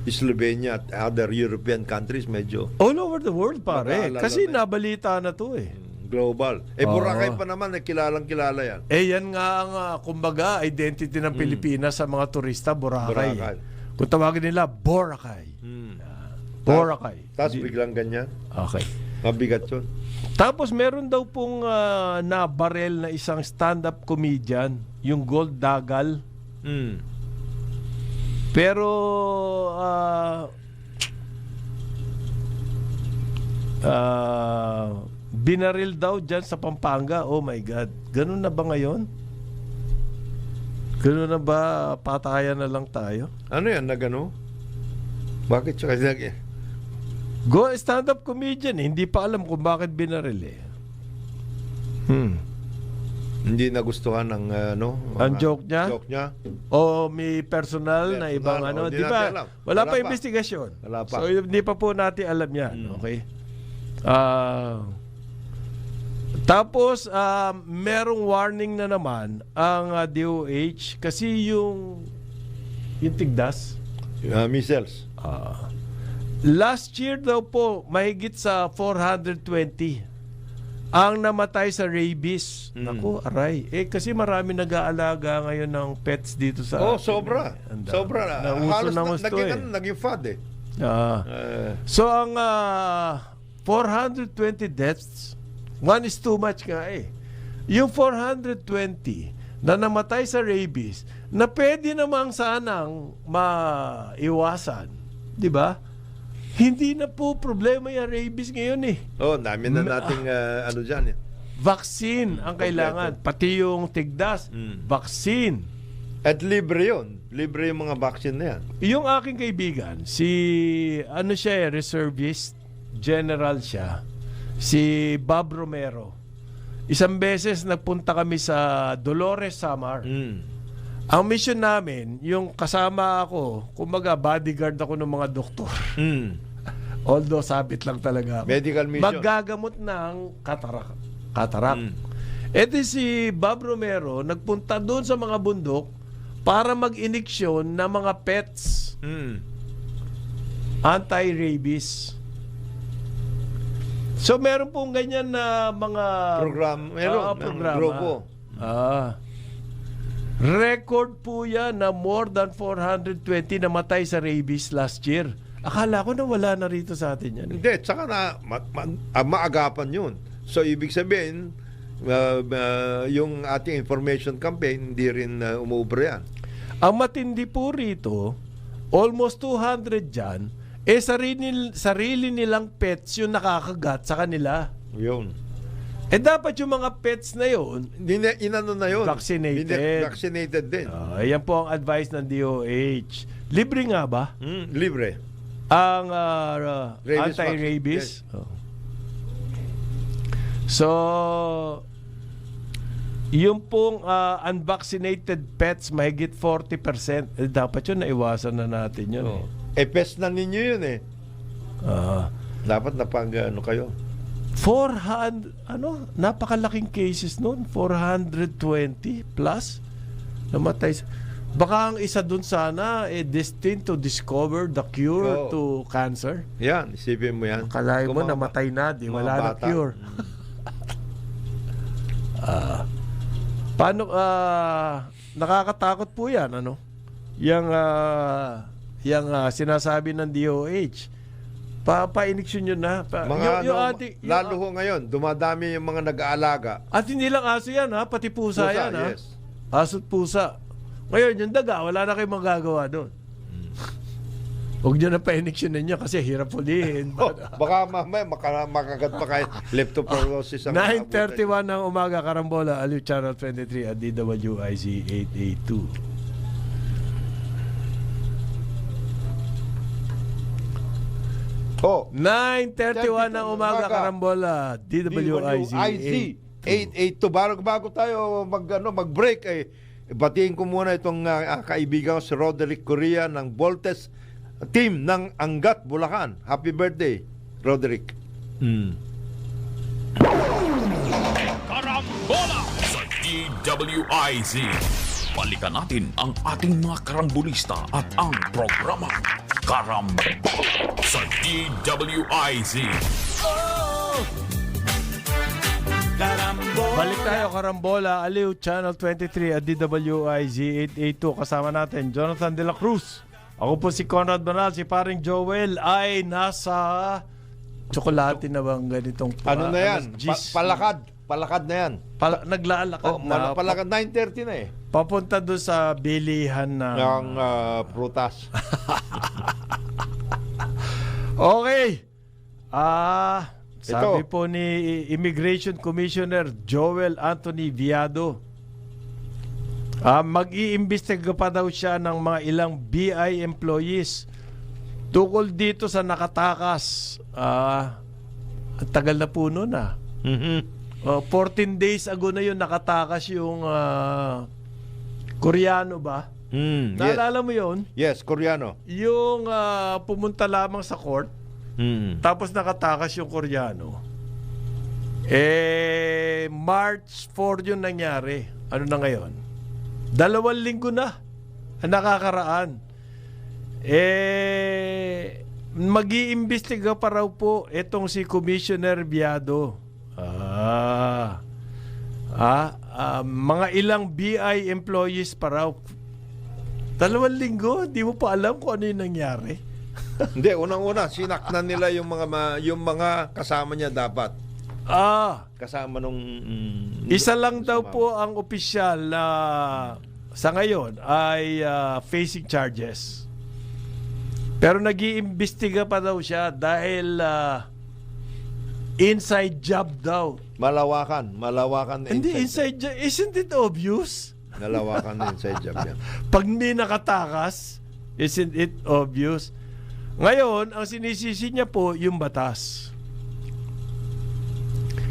Slovenia at other European countries, medyo All over the world, pare. Mag-aalala Kasi na. nabalita na to eh. global. Boracay pa naman, kilalang-kilala yan. Yan nga ang kumbaga identity ng Pilipinas sa mga turista, Boracay. Boracay. Kung tawagin nila, Boracay. Boracay. Tapos biglang ganyan. Okay. Mabigat yun. Tapos meron daw pong nabarel na isang stand-up comedian, yung Gold Dagal. Pero binaril daw dyan sa Pampanga. Oh my God. Ganun na ba ngayon? Ganun na ba? Patayan na lang tayo? Ano yan, nagano? Bakit siya kasi Go stand-up comedian. Hindi pa alam kung bakit binaril eh. hindi nagustuhan ng Ang joke niya? Joke niya. O may personal na ibang Personal. di Hindi ba? natin alam. Wala Wala pa pa. investigasyon. Wala pa. So hindi pa po natin alam yan. Okay? Tapos merong warning na naman ang DOH kasi yung tigdas. Missiles. Last year daw po mahigit sa 420 ang namatay sa rabies. Naku, aray. Kasi marami nag-aalaga ngayon ng pets dito sa Sobra. Sobra. Nauso na gusto naging fad eh. So ang 420 deaths, one is too much nga eh. Yung 420 na namatay sa rabies, na pwede namang sanang maiwasan, di ba? Hindi na po problema yung rabies ngayon eh. Dami na nating ano dyan eh. Vaccine ang kailangan. Pati yung tigdas, vaccine. At libre yun. Libre yung mga vaccine na yan. Yung aking kaibigan, siya reservist, general siya, si Bob Romero. Isang beses nagpunta kami sa Dolores, Samar. Ang mission namin, yung kasama ako, kumbaga bodyguard ako ng mga doktor. Although sabit lang talaga ako. Medical mission. Maggagamot ng katarak. Edi si Bob Romero nagpunta doon sa mga bundok para mag-iniksyon ng mga pets. Anti-rabies. So meron pong ganyan na mga Meron. programa. Grupo. Record po yan na more than 420 namatay sa rabies last year. Akala ko na wala na rito sa atin yan. Hindi, tsaka na maagapan yun. So, ibig sabihin, yung ating information campaign, hindi rin umuubra yan. Ang matindi po rito, almost 200 dyan, sarili nilang pets yung nakakagat sa kanila. Yun. Dapat yung mga pets na yun, Inano na yun. Vaccinated. Vaccinated din. Ayan po ang advice ng DOH. Libre nga ba? Libre. Ang Rabies anti-rabies? vaccine, yes. So, yung pong unvaccinated pets, mahigit 40%. Dapat yun, naiwasan na natin yun. Pest na ninyo yun eh. Dapat napag ano kayo. napakalaking cases noon, 420 plus namatay. Baka ang isa dun sana destined to discover the cure Oo. to cancer. Yan, isipin mo yan. Kalahin mo Kung mga- namatay na, di mga wala na bata. cure. Paano nakakatakot po 'yan, ano? Yang sinasabi ng DOH. Pa-iniksyon yun na. Mga lalo ho ngayon, dumadami yung mga nag-aalaga. At hindi lang aso yan, ha? Pati pusa, yan, ha? yes. Aso't pusa. Ngayon, yung daga, wala na kayong magagawa doon. Huwag nyo na pa-iniksyon ninyo kasi hirap ulihin. Oh, baka mamaya makagat pa kayo leptospirosis. 9:31 ng umaga, Karambola, Aliw Channel 23 at DWIZ 882. Oh, 9:31 ng umaga, Karambola, DWIZ 882. Bago tayo mag-break, batiin ko muna itong kaibigan ko si Roderick Correa ng Voltes team ng Angat, Bulacan. Happy birthday, Roderick. Karambola sa DWIZ. Balikan natin ang ating mga karambulista at ang programa Karambola sa DWIZ. Balik tayo, Karambola, Aliw Channel 23 at DWIZ 882. Kasama natin Jonathan De La Cruz. Ako po si Conrad Banal. Si paring Joel ay nasa tsokolate na bang ganitong Ano na yan? Gis. Palakad na yan. Naglalakad na. Palakad 9:30 na eh. Papunta doon sa bilihan ng... Ng prutas. Okay. Sabi Ito. po ni Immigration Commissioner Joel Anthony Viado, mag-iimbestiga pa daw siya ng mga ilang BI employees tukol dito sa nakatakas. Ang tagal na po noon 14 days ago na yun nakatakas yung Koreano ba? Yes. Naalala mo yun? Yes, Koreano. Yung pumunta lamang sa court, tapos nakatakas yung Koreano. March 4 yun nangyari. Ano na ngayon? 2 linggo na ang nakakaraan. Mag-iimbestiga pa raw po itong si Commissioner Viado. Mga ilang BI employees pa raw. 2 linggo, di mo pa alam kung ano yung nangyari. Hindi, unang-una, sinaknan nila yung mga kasama niya dapat. Kasama nung... Isa lang daw po ang opisyal na sa ngayon ay facing charges. Pero nag-iimbestiga pa daw siya dahil inside job daw. Malawakan na Hindi, inside inside job. Isn't it obvious? job. Malawakan na inside job yan. Pag hindi nakatakas, isn't it obvious? Ngayon, ang sinisisi niya po yung batas.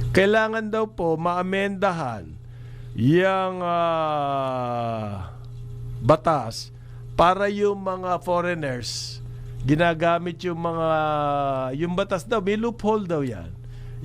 Kailangan daw po maamendahan yung batas para yung mga foreigners ginagamit yung batas daw, may loophole daw yan.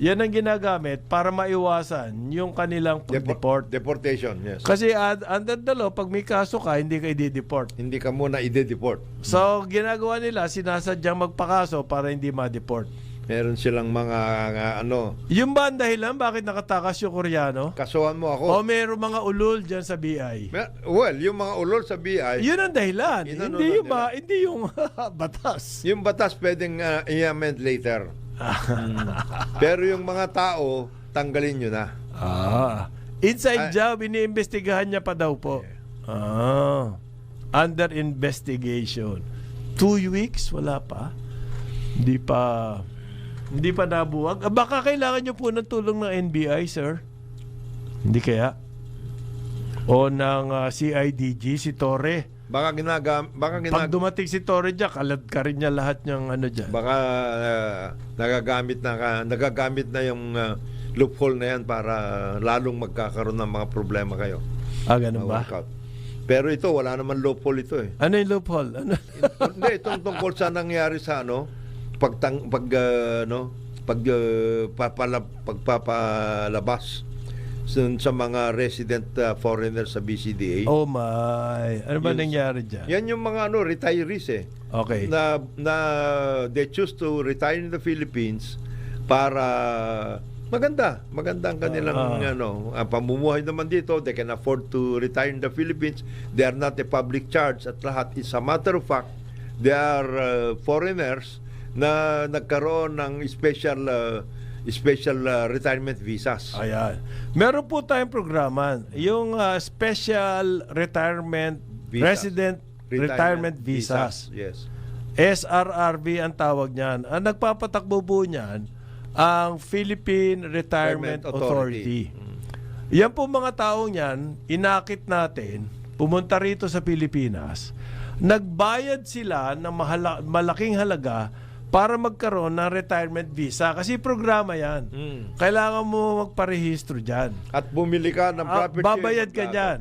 Yan ang ginagamit para maiwasan yung kanilang pag-deport. Deportation, yes. Kasi under the law, pag may kaso ka, hindi ka i-deport. Hindi ka muna i-deport. So, ginagawa nila, sinasadyang magpakaso para hindi ma-deport. Meron silang mga Yung ba ang dahilan bakit nakatakas yung Koreano? kasuhan mo ako. O meron mga ulol dyan sa BI? Well, yung mga ulol sa BI, Yun ang dahilan. Inano Hindi na yung, nila. hindi yung batas. yung batas pwedeng i-amend later. Pero yung mga tao, tanggalin nyo na. Inside job, iniimbestigahan niya pa daw po. Under investigation. 2 weeks? Wala pa. Hindi pa nabuwag. Baka kailangan nyo po ng tulong ng NBI, sir. Hindi kaya? O ng CIDG, si Torre. Baka Pag dumating si Torre dyan, kalad ka rin niya lahat ng ano dyan. baka nagagamit na yung loophole na yan para lalong magkakaroon ng mga problema kayo. Ganun ba? Workout. Pero ito, wala naman loophole ito eh. Ano yung loophole? Ano? Hindi, itong tungkol sa nangyari sa pagpapalabas sa mga resident foreigners sa BCDA. Oh my. Ano ba nangyari dyan? Yan yung mga retirees Okay. na they choose to retire in the Philippines para maganda ang kanilang ang pamumuhay naman dito. They can afford to retire in the Philippines. They are not a public charge at lahat. Is a matter of fact, they are foreigners na nagkaroon ng special retirement visas. Ayan. Meron po tayong programa, yung Special Retirement Visas. Resident Retirement Visas. Yes. SRRV ang tawag niyan. Ang nagpapatakbo po niyan, ang Philippine Retirement Authority. Yan po mga taong yan, inakit natin, pumunta rito sa Pilipinas, nagbayad sila ng malaking halaga para magkaroon ng retirement visa. Kasi programa yan. Kailangan mo magparehistro dyan. At bumili ka ng property. Babayad ka dyan.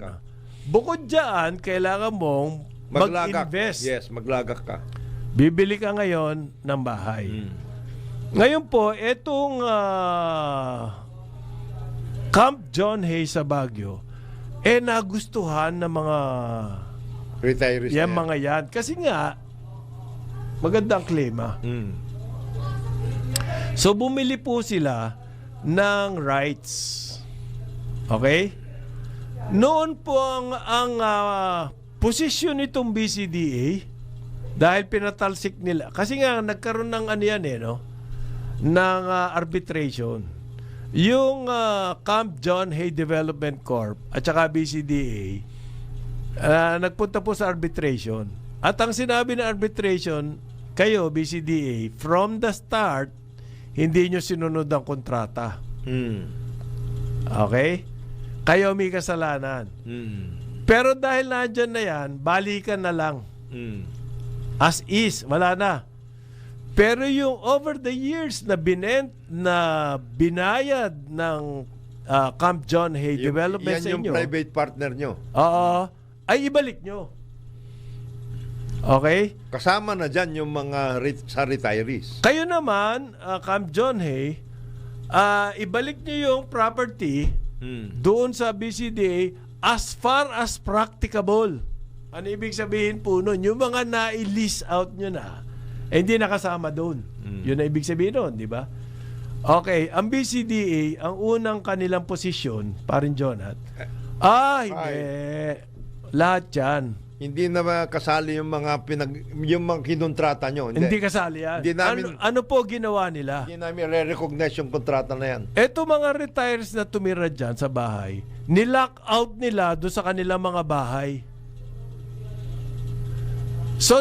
Bukod dyan, kailangan mong mag-invest. Yes, maglagak ka. Bibili ka ngayon ng bahay. Ngayon po, itong Camp John Hay sa Baguio, nagustuhan ng mga Retirees yan, mga yan. Kasi nga, magandang klima. So, bumili po sila ng rights. Okay? Noon po ang posisyon nitong BCDA, dahil pinatalsik nila. Kasi nga, nagkaroon ng ng arbitration. Yung Camp John Hay Development Corp at saka BCDA, nagpunta po sa arbitration. At ang sinabi ng arbitration, kayo, BCDA, from the start, hindi nyo sinunod ang kontrata. Okay? Kayo may kasalanan. Pero dahil nandyan na yan, balikan na lang. As is, wala na. Pero yung over the years na binayad ng Camp John Hay Development sa yan inyo, yung private partner nyo. oo, ay ibalik nyo. Okay? Kasama na dyan yung mga sa retirees. Kayo naman, Camp John Hay, ibalik nyo yung property doon sa BCDA as far as practicable. Ano ibig sabihin po nun? Yung mga na-lease out nyo na, hindi nakasama doon. Yun na ibig sabihin nun, di ba? Okay, ang BCDA, ang unang kanilang posisyon, parin Jonat, hindi. Lahat yan. Hindi na kasali yung mga kinontrata nyo. Hindi kasali yan. Hindi namin- ano po ginawa nila? Hindi namin re-recognize yung kontrata na yan. Eto mga retires na tumira dyan sa bahay, nilock out nila doon sa kanilang mga bahay. So,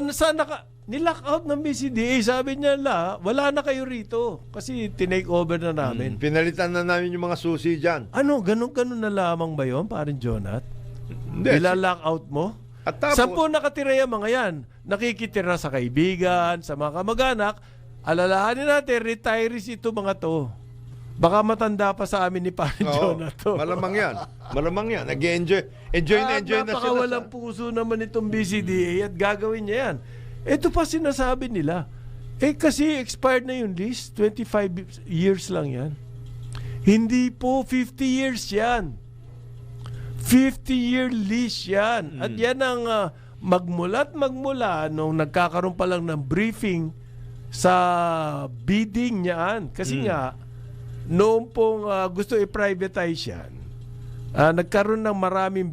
nilock out ng BCDA. Sabi niya wala na kayo rito. Kasi tinake over na namin. Pinalitan na namin yung mga susi dyan. Ano, ganun na lamang ba yun, parin Jonat? Hindi. Nilalock out mo? At tapos, Saan po nakatira yung mga yan? Nakikitira sa kaibigan, sa mga kamag-anak. Alalahanin natin, retirees ito mga to. Baka matanda pa sa amin ni Parin Jonat to. malamang yan. Malamang yan. Nag-enjoy na sila. Napakawalang puso naman itong BCDA at gagawin niya yan. Ito pa sinasabi nila. Kasi expired na yung lease. 25 years lang yan. Hindi po 50 years yan. 50-year lease yan. At yan ang magmula nung nagkakaroon pa lang ng briefing sa bidding niyan. Kasi nga, noong pong gusto i-privatize yan, nagkaroon ng maraming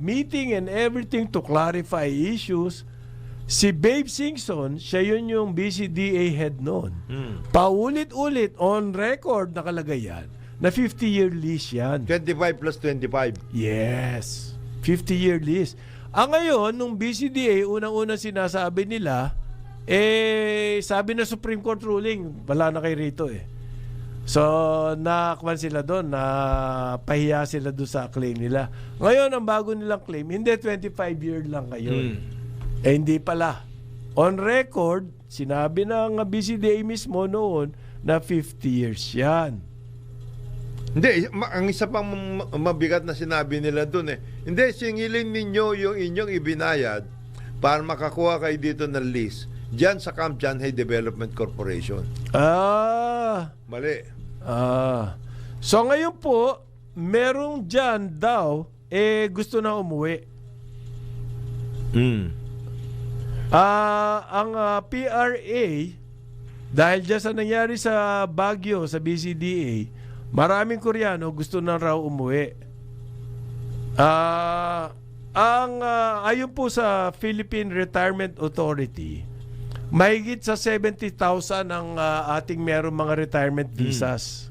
meeting and everything to clarify issues. Si Babe Singson, siya yun yung BCDA head noon. Paulit-ulit, on record nakalagay yan, na 50-year lease yan. 25 plus 25. Yes. 50-year lease. Ngayon, nung BCDA, unang-unang sinasabi nila, sabi na Supreme Court ruling, wala na kay rito So, nakakwan sila doon, pahiya sila doon sa claim nila. Ngayon, ang bago nilang claim, hindi 25-year lang kayo. Hindi pala. On record, sinabi ng BCDA mismo noon na 50 years yan. Hindi, ang isa pang mabigat na sinabi nila doon hindi, singilin ninyo yung inyong ibinayad para makakuha kayo dito ng lease. Diyan sa Camp John Hay Development Corporation. Mali. So ngayon po, merong dyan daw, gusto na umuwi. Ang PRA, dahil dyan sa nangyari sa Baguio, sa BCDA, maraming Koreano gusto na raw umuwi. Ayon po sa Philippine Retirement Authority, mahigit sa 70,000 ang ating meron mga retirement visas.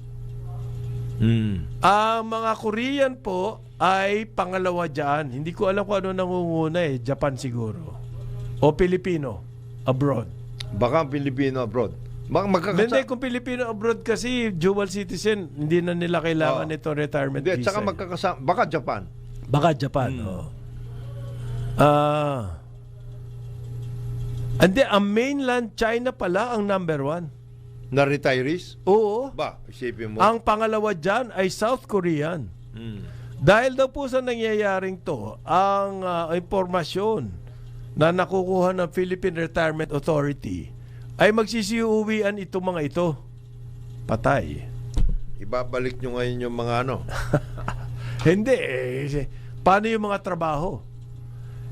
Ang mga Korean po ay pangalawa dyan. Hindi ko alam kung ano nangunguna Japan siguro. O Pilipino abroad. Baka Pilipino abroad. Hindi, kung Pilipino abroad kasi dual citizen, hindi na nila kailangan ito retirement Hindi, visa. tsaka magkakasama. Baka Japan. Baka Japan, Hindi, ang mainland China pala ang number 1. Na retirees? Oo. Ba, isipin mo. Ang pangalawa dyan ay South Korean. Dahil daw po sa nangyayaring to, ang impormasyon na nakukuha ng Philippine Retirement Authority ay magsisiuwian itong mga ito. Patay. Ibabalik nyo ngayon yung mga ano. Hindi. Paano yung mga trabaho?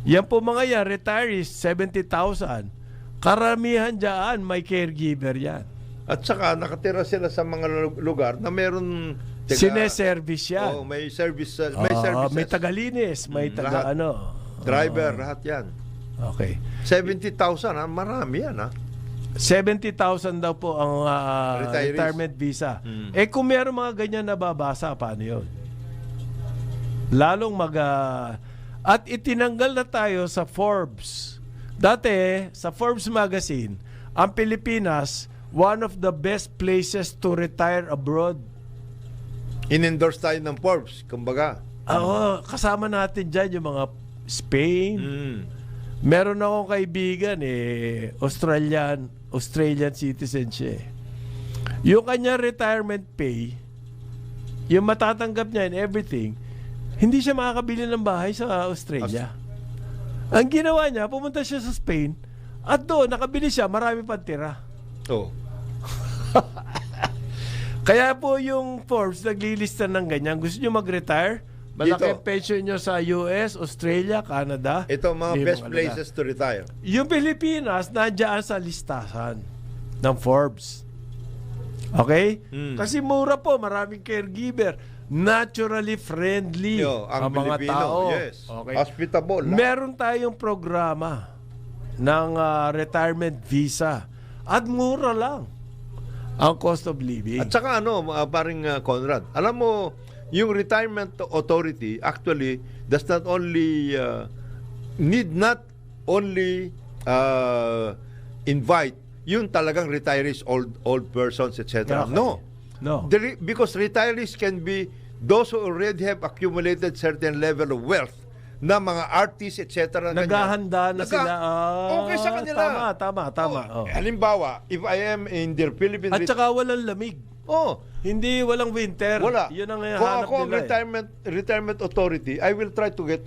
Yan po mga yan, retirees, 70,000. Karamihan dyan, may caregiver yan. At saka nakatira sila sa mga lugar na meron Sineservice yan. may service may services. May tagalinis, may taga lahat. Driver, lahat yan. Okay. 70,000, marami yan 70,000 daw po ang Retirees. retirement visa. Kung meron mga ganyan nababasa, paano yun? Lalong at itinanggal na tayo sa Forbes. Dati, sa Forbes magazine, ang Pilipinas, one of the best places to retire abroad. In-endorse tayo ng Forbes, kumbaga. Kasama natin dyan yung mga Spain. Meron akong kaibigan Australian citizen siya. Yung kanya retirement pay, yung matatanggap niya and everything, hindi siya makakabili ng bahay sa Australia. Ang ginawa niya, pumunta siya sa Spain at doon nakabili siya, marami pang tira. Kaya po yung Forbes naglilista ng ganyan. Gusto nyo mag-retire? Malaki pension nyo sa US, Australia, Canada. Ito mga best places to retire. Yung Pilipinas, nandiyan sa listahan ng Forbes. Okay? Kasi mura po, maraming caregiver. Naturally friendly ang mga Pilipino, tao. yes. Okay? Hospitable. Meron tayong programa ng retirement visa. At mura lang ang cost of living. At saka paring Conrad, alam mo, yung retirement authority actually does not only need not only invite yung talagang retirees, old persons, etc. Okay. No. Because retirees can be those who already have accumulated certain level of wealth na mga artists, etc. Naghahanda na sila. Okay sa kanila. Tama. Halimbawa, if I am in their Philippine... At saka walang lamig. Hindi walang winter. Wala. Yun ang Kung hanap ako ang nila. retirement authority, I will try to get,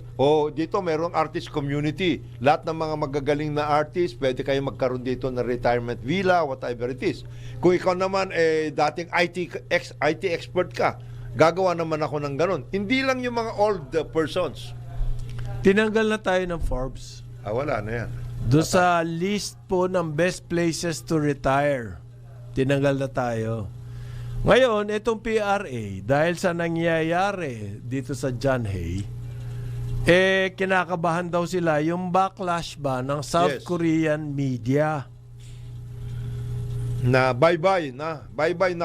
dito merong artist community. Lahat ng mga magagaling na artist, pwede kayo magkaroon dito ng retirement villa, whatever it is. Kung ikaw naman, dating IT expert ka, gagawa naman ako ng ganun. Hindi lang yung mga old persons. Tinanggal na tayo ng Forbes. Wala na yan. Doon sa list po ng best places to retire. Tinanggal na tayo. Ngayon, itong PRA, dahil sa nangyayari dito sa John Hay, kinakabahan daw sila yung backlash ba ng South Korean media. Na bye-bye na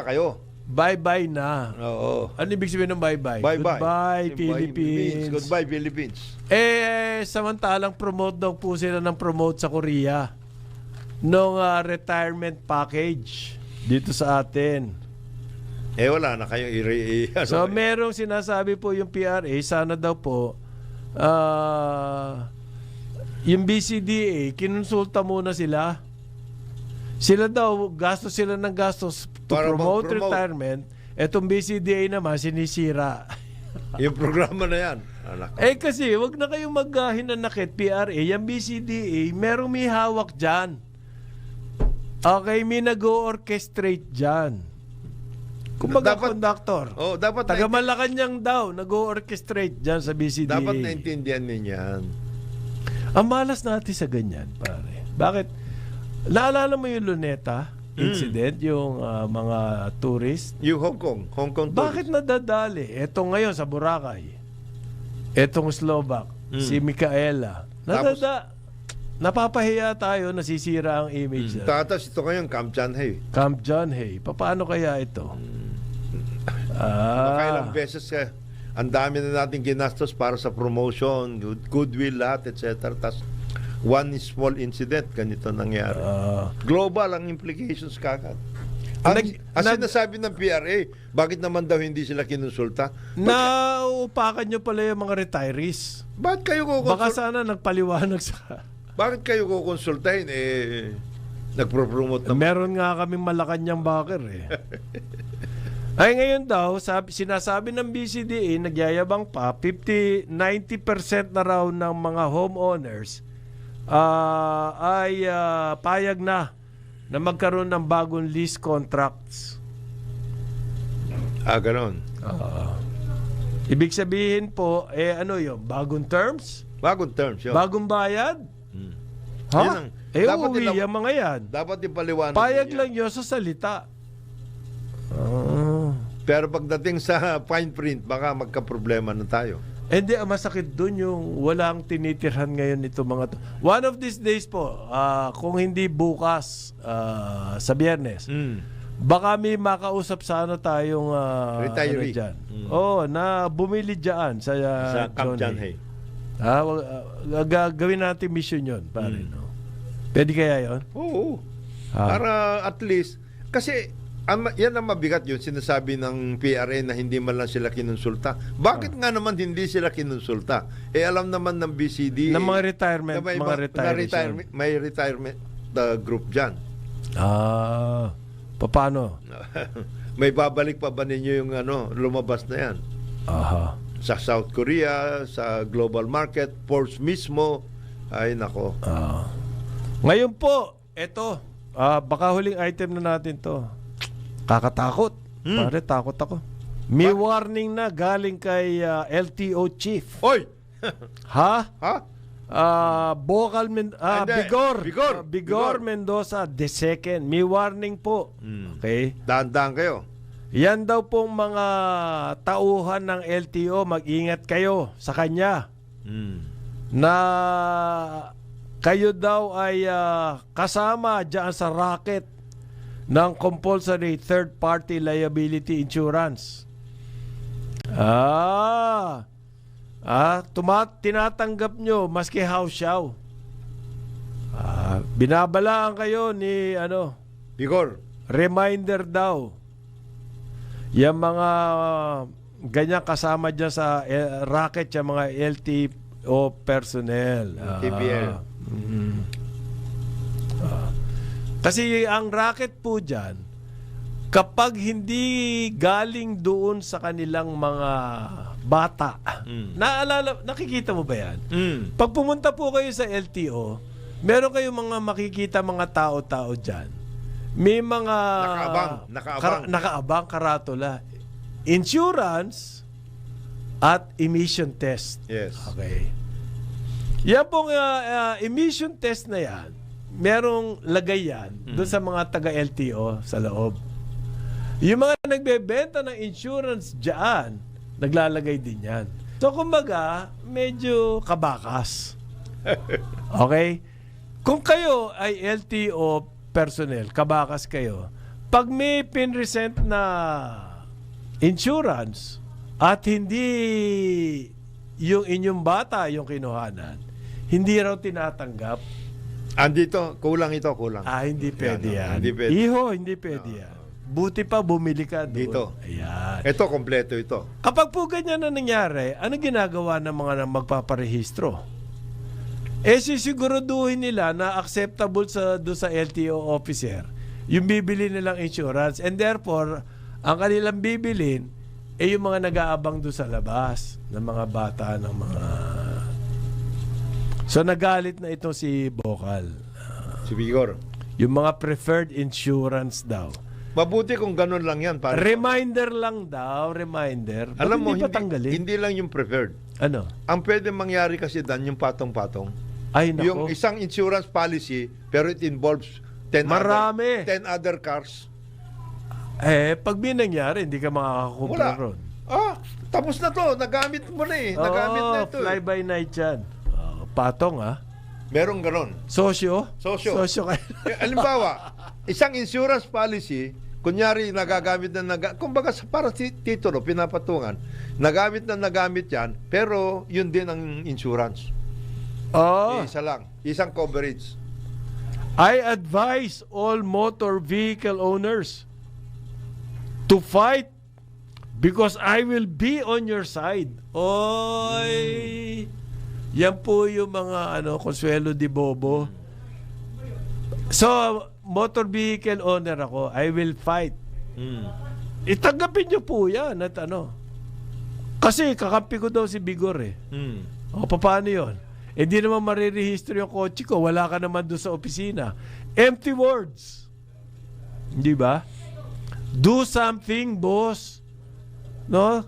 kayo. Bye-bye na. Oo. Ano ibig sabihin ng bye-bye? Bye-bye. Goodbye, Philippines. Goodbye, Philippines. Samantalang promote daw po sila ng promote sa Korea nung retirement package dito sa atin. Wala na kayong So, merong sinasabi po yung PRA, sana daw po, yung BCDA, kinonsulta muna sila. Sila daw, gastos sila ng gastos to promote retirement. Etong BCDA naman, sinisira. Yung programa na yan. Kasi, wag na kayong maghinanakit, PRA. Yung BCDA, merong may hawak dyan. Okay, may nag-o-orchestrate dyan. Kumbaga, Dapat- conductor. Oh, dapat Taga Malacanang daw, nag-o-orchestrate dyan sa BCDA. dapat naintindihan ninyo yan. Ang malas natin sa ganyan, pare. Bakit? Naalala mo yung Luneta incident, yung mga tourist? Yung Hong Kong Bakit nadadali? Eto ngayon sa Boracay. Etong Slovak, si Micaela. Napapahiya tayo, nasisira ang image. Tatas ito ngayon, Camp Chanhae. Camp John Hay. Paano kaya ito? Makailang beses ang dami na natin ginastos para sa promotion, goodwill, lahat, etc. Tapos, one small incident, ganito nangyari. Global ang implications kagad. Ang sinasabi ng PRA, bakit naman daw hindi sila kinonsulta? Nauupakan nyo pala yung mga retirees. Bakit kayo Baka sana nagpaliwanag sa... Bakit kayo kukonsultahin? Nagpro-promote naman. Meron nga kaming Malacanang backer eh. Ay ngayon daw, sinasabi ng BCDA, nagyayabang pa, 90% na raw ng mga homeowners ay payag na magkaroon ng bagong lease contracts. Ganon. Ibig sabihin po, ano yun? Bagong terms? Bagong terms yun. Bagong bayad? Yan ang- dapat Uwi nila- ang mga yan. Dapat ipaliwanag. Payag niya. lang yun sa salita. Pero pagdating sa fine print, baka magka-problema na tayo. Hindi, ang masakit dun yung walang tinitirhan ngayon ito mga to. One of these days po, kung hindi bukas sa Biyernes, baka may makausap sana tayong Retiree. dyan. Na bumili dyan sa Camp John Chanhae. Gagawin natin mission yun, pare. No? Pwede kaya yun? Oo. Para at least, kasi yan ang mabigat yun, sinasabi ng PRA na hindi man lang sila kinonsulta. Bakit nga naman hindi sila kinonsulta? Alam naman ng BCD Ng mga retirement, na may, mga retirees yun. may retirement group dyan. Paano? May babalik pa ba ninyo yung lumabas na yan? Aha. Sa South Korea, sa global market, ports mismo, ay nako. Ngayon po, eto, baka huling item na natin to. Kakatakot. Pare, takot ako. May warning na galing kay LTO chief. Oy! Ha? Ha? Hindi. Bigor Mendoza the second. May warning po. Okay? Dahan-dahan kayo. Yan daw pong mga tauhan ng LTO, mag-ingat kayo sa kanya. Na kayo daw ay kasama dyan sa racket ng compulsory third-party liability insurance. Tinatanggap nyo maski house show. Binabalaan kayo ni Bigor. reminder daw. Yung mga ganyan kasama dyan sa racket, yung mga LTO personnel. TPL. Kasi ang racket po dyan, kapag hindi galing doon sa kanilang mga bata, nakikita mo ba yan? Pag pumunta po kayo sa LTO, meron kayong mga makikita mga tao-tao dyan. May mga nakaabang karatula. Insurance at emission test. Yes. Okay. Yan pong emission test na yan, merong lagay yan doon sa mga taga-LTO sa loob. Yung mga nagbebenta ng insurance dyan, naglalagay din yan. So, kumbaga, medyo kabakas. Okay? Kung kayo ay LTO personnel, kabakas kayo, pag may pinresent na insurance at hindi yung inyong bata yung kinuhanan, hindi raw tinatanggap. Andito, kulang. Hindi pwede yan. Hindi pwede. Iho, hindi pwede yan. Buti pa bumili ka doon. Dito. Ayan. Ito, kompleto ito. Kapag po ganyan na nangyari, ano ginagawa ng mga magpaparehistro? Sisiguraduhin nila na acceptable doon sa LTO officer yung bibili nilang insurance, and therefore, ang kanilang bibilin yung mga nag-aabang doon sa labas ng mga bata, ng mga... So, nagalit na ito si Bokal. Si Bigor. Yung mga preferred insurance daw. Mabuti kung ganun lang yan. Para, Reminder lang daw, reminder. Ba't alam mo, hindi pa tanggalin? hindi lang yung preferred. Ano? Ang pwede mangyari kasi dan yung patong-patong. Ay, nako. Yung isang insurance policy, pero it involves 10 Marami. 10 other cars. Pag may nangyari, hindi ka makakakumpra Wala. ron. Tapos na to. Nagamit mo na eh. Nagamit na ito fly eh. by night yan. Patong, Merong ganon. Sosyo? Sosyo. Sosyo kayo. Halimbawa, isang insurance policy, kunyari nagagamit kumbaga para titulo, pinapatungan, nagamit yan, pero yun din ang insurance. Isa lang. Isang coverage. I advise all motor vehicle owners to fight because I will be on your side. Oy! Yan po yung mga Consuelo de Bobo. So, motor vehicle owner ako, I will fight. Itanggapin nyo po yan at Kasi kakampi ko daw si Bigor eh. O, paano yun? Hindi naman marirehistro yung kotse ko. Wala ka naman doon sa opisina. Empty words. Di ba? Do something, boss. No?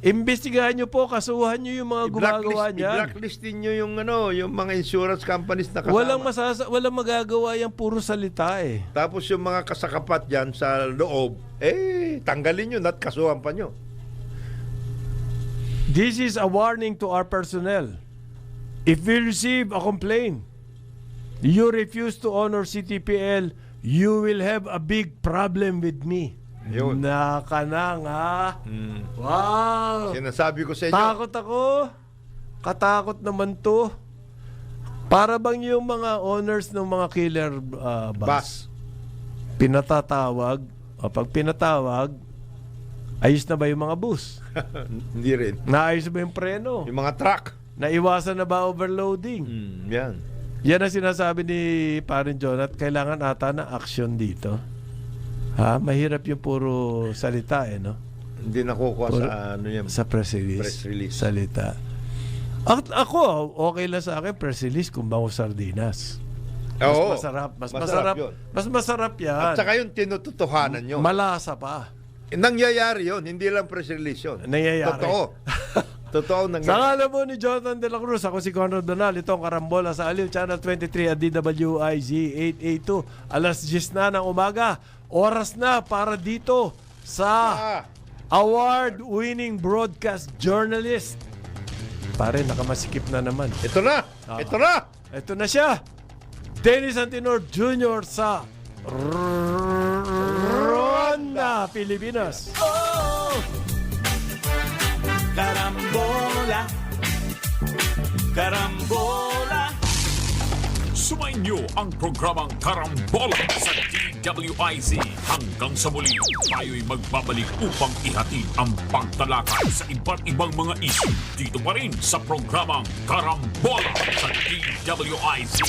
Imbestigahan nyo po, kasuhan nyo yung mga gumagawa niyan. I-blacklistin nyo yung mga insurance companies na kasama. Walang magagawa yan, puro salita eh. Tapos yung mga kasakapat dyan sa loob, tanggalin nyo at kasuhan pa nyo. This is a warning to our personnel. If we receive a complaint, you refuse to honor CTPL, you will have a big problem with me. Yun. Nakanang ha? Wow! Sinasabi ko sa inyo. Takot ako. Katakot naman to. Para bang yung mga owners ng mga killer bus. Pinatatawag. O pag pinatawag, ayos na ba yung mga bus? Hindi rin. Naayos na ba yung preno? Yung mga truck. Naiwasan na ba overloading? Yan. Yan ang sinasabi ni Parin John at kailangan ata na action dito. Mahirap yung puro salita no? Hindi nakukuha sa yan. Sa press release. Press release. Salita. Ako, okay lang sa akin press release kung bango sardinas. Oo. Mas masarap. Yun. Mas masarap yan. At saka yung tinututuhanan nyo. Malasa pa. Nangyayari yun, hindi lang press release yun. Nangyayari. Totoo. Totoo Sa nangyayari. ngalan po ni Jonathan De La Cruz, ako si Conrad Donal. Itong Karambola sa Aliw, Channel 23 at DWIZ 882. Alas 10 na ng umaga. Oras na para dito sa award-winning broadcast journalist. Pare, nakamasikip na naman. Ito na! Ito na! Ito na siya. Dennis Antinor Jr. sa Ronda, Pilipinas. Karambola, karambola. Sumainyo ang programang Karambola sa DWIZ. Hanggang sa muli, tayo'y magbabalik upang ihatid ang pagtalakay sa iba't ibang mga issue dito pa rin sa programang Karambola sa DWIZ.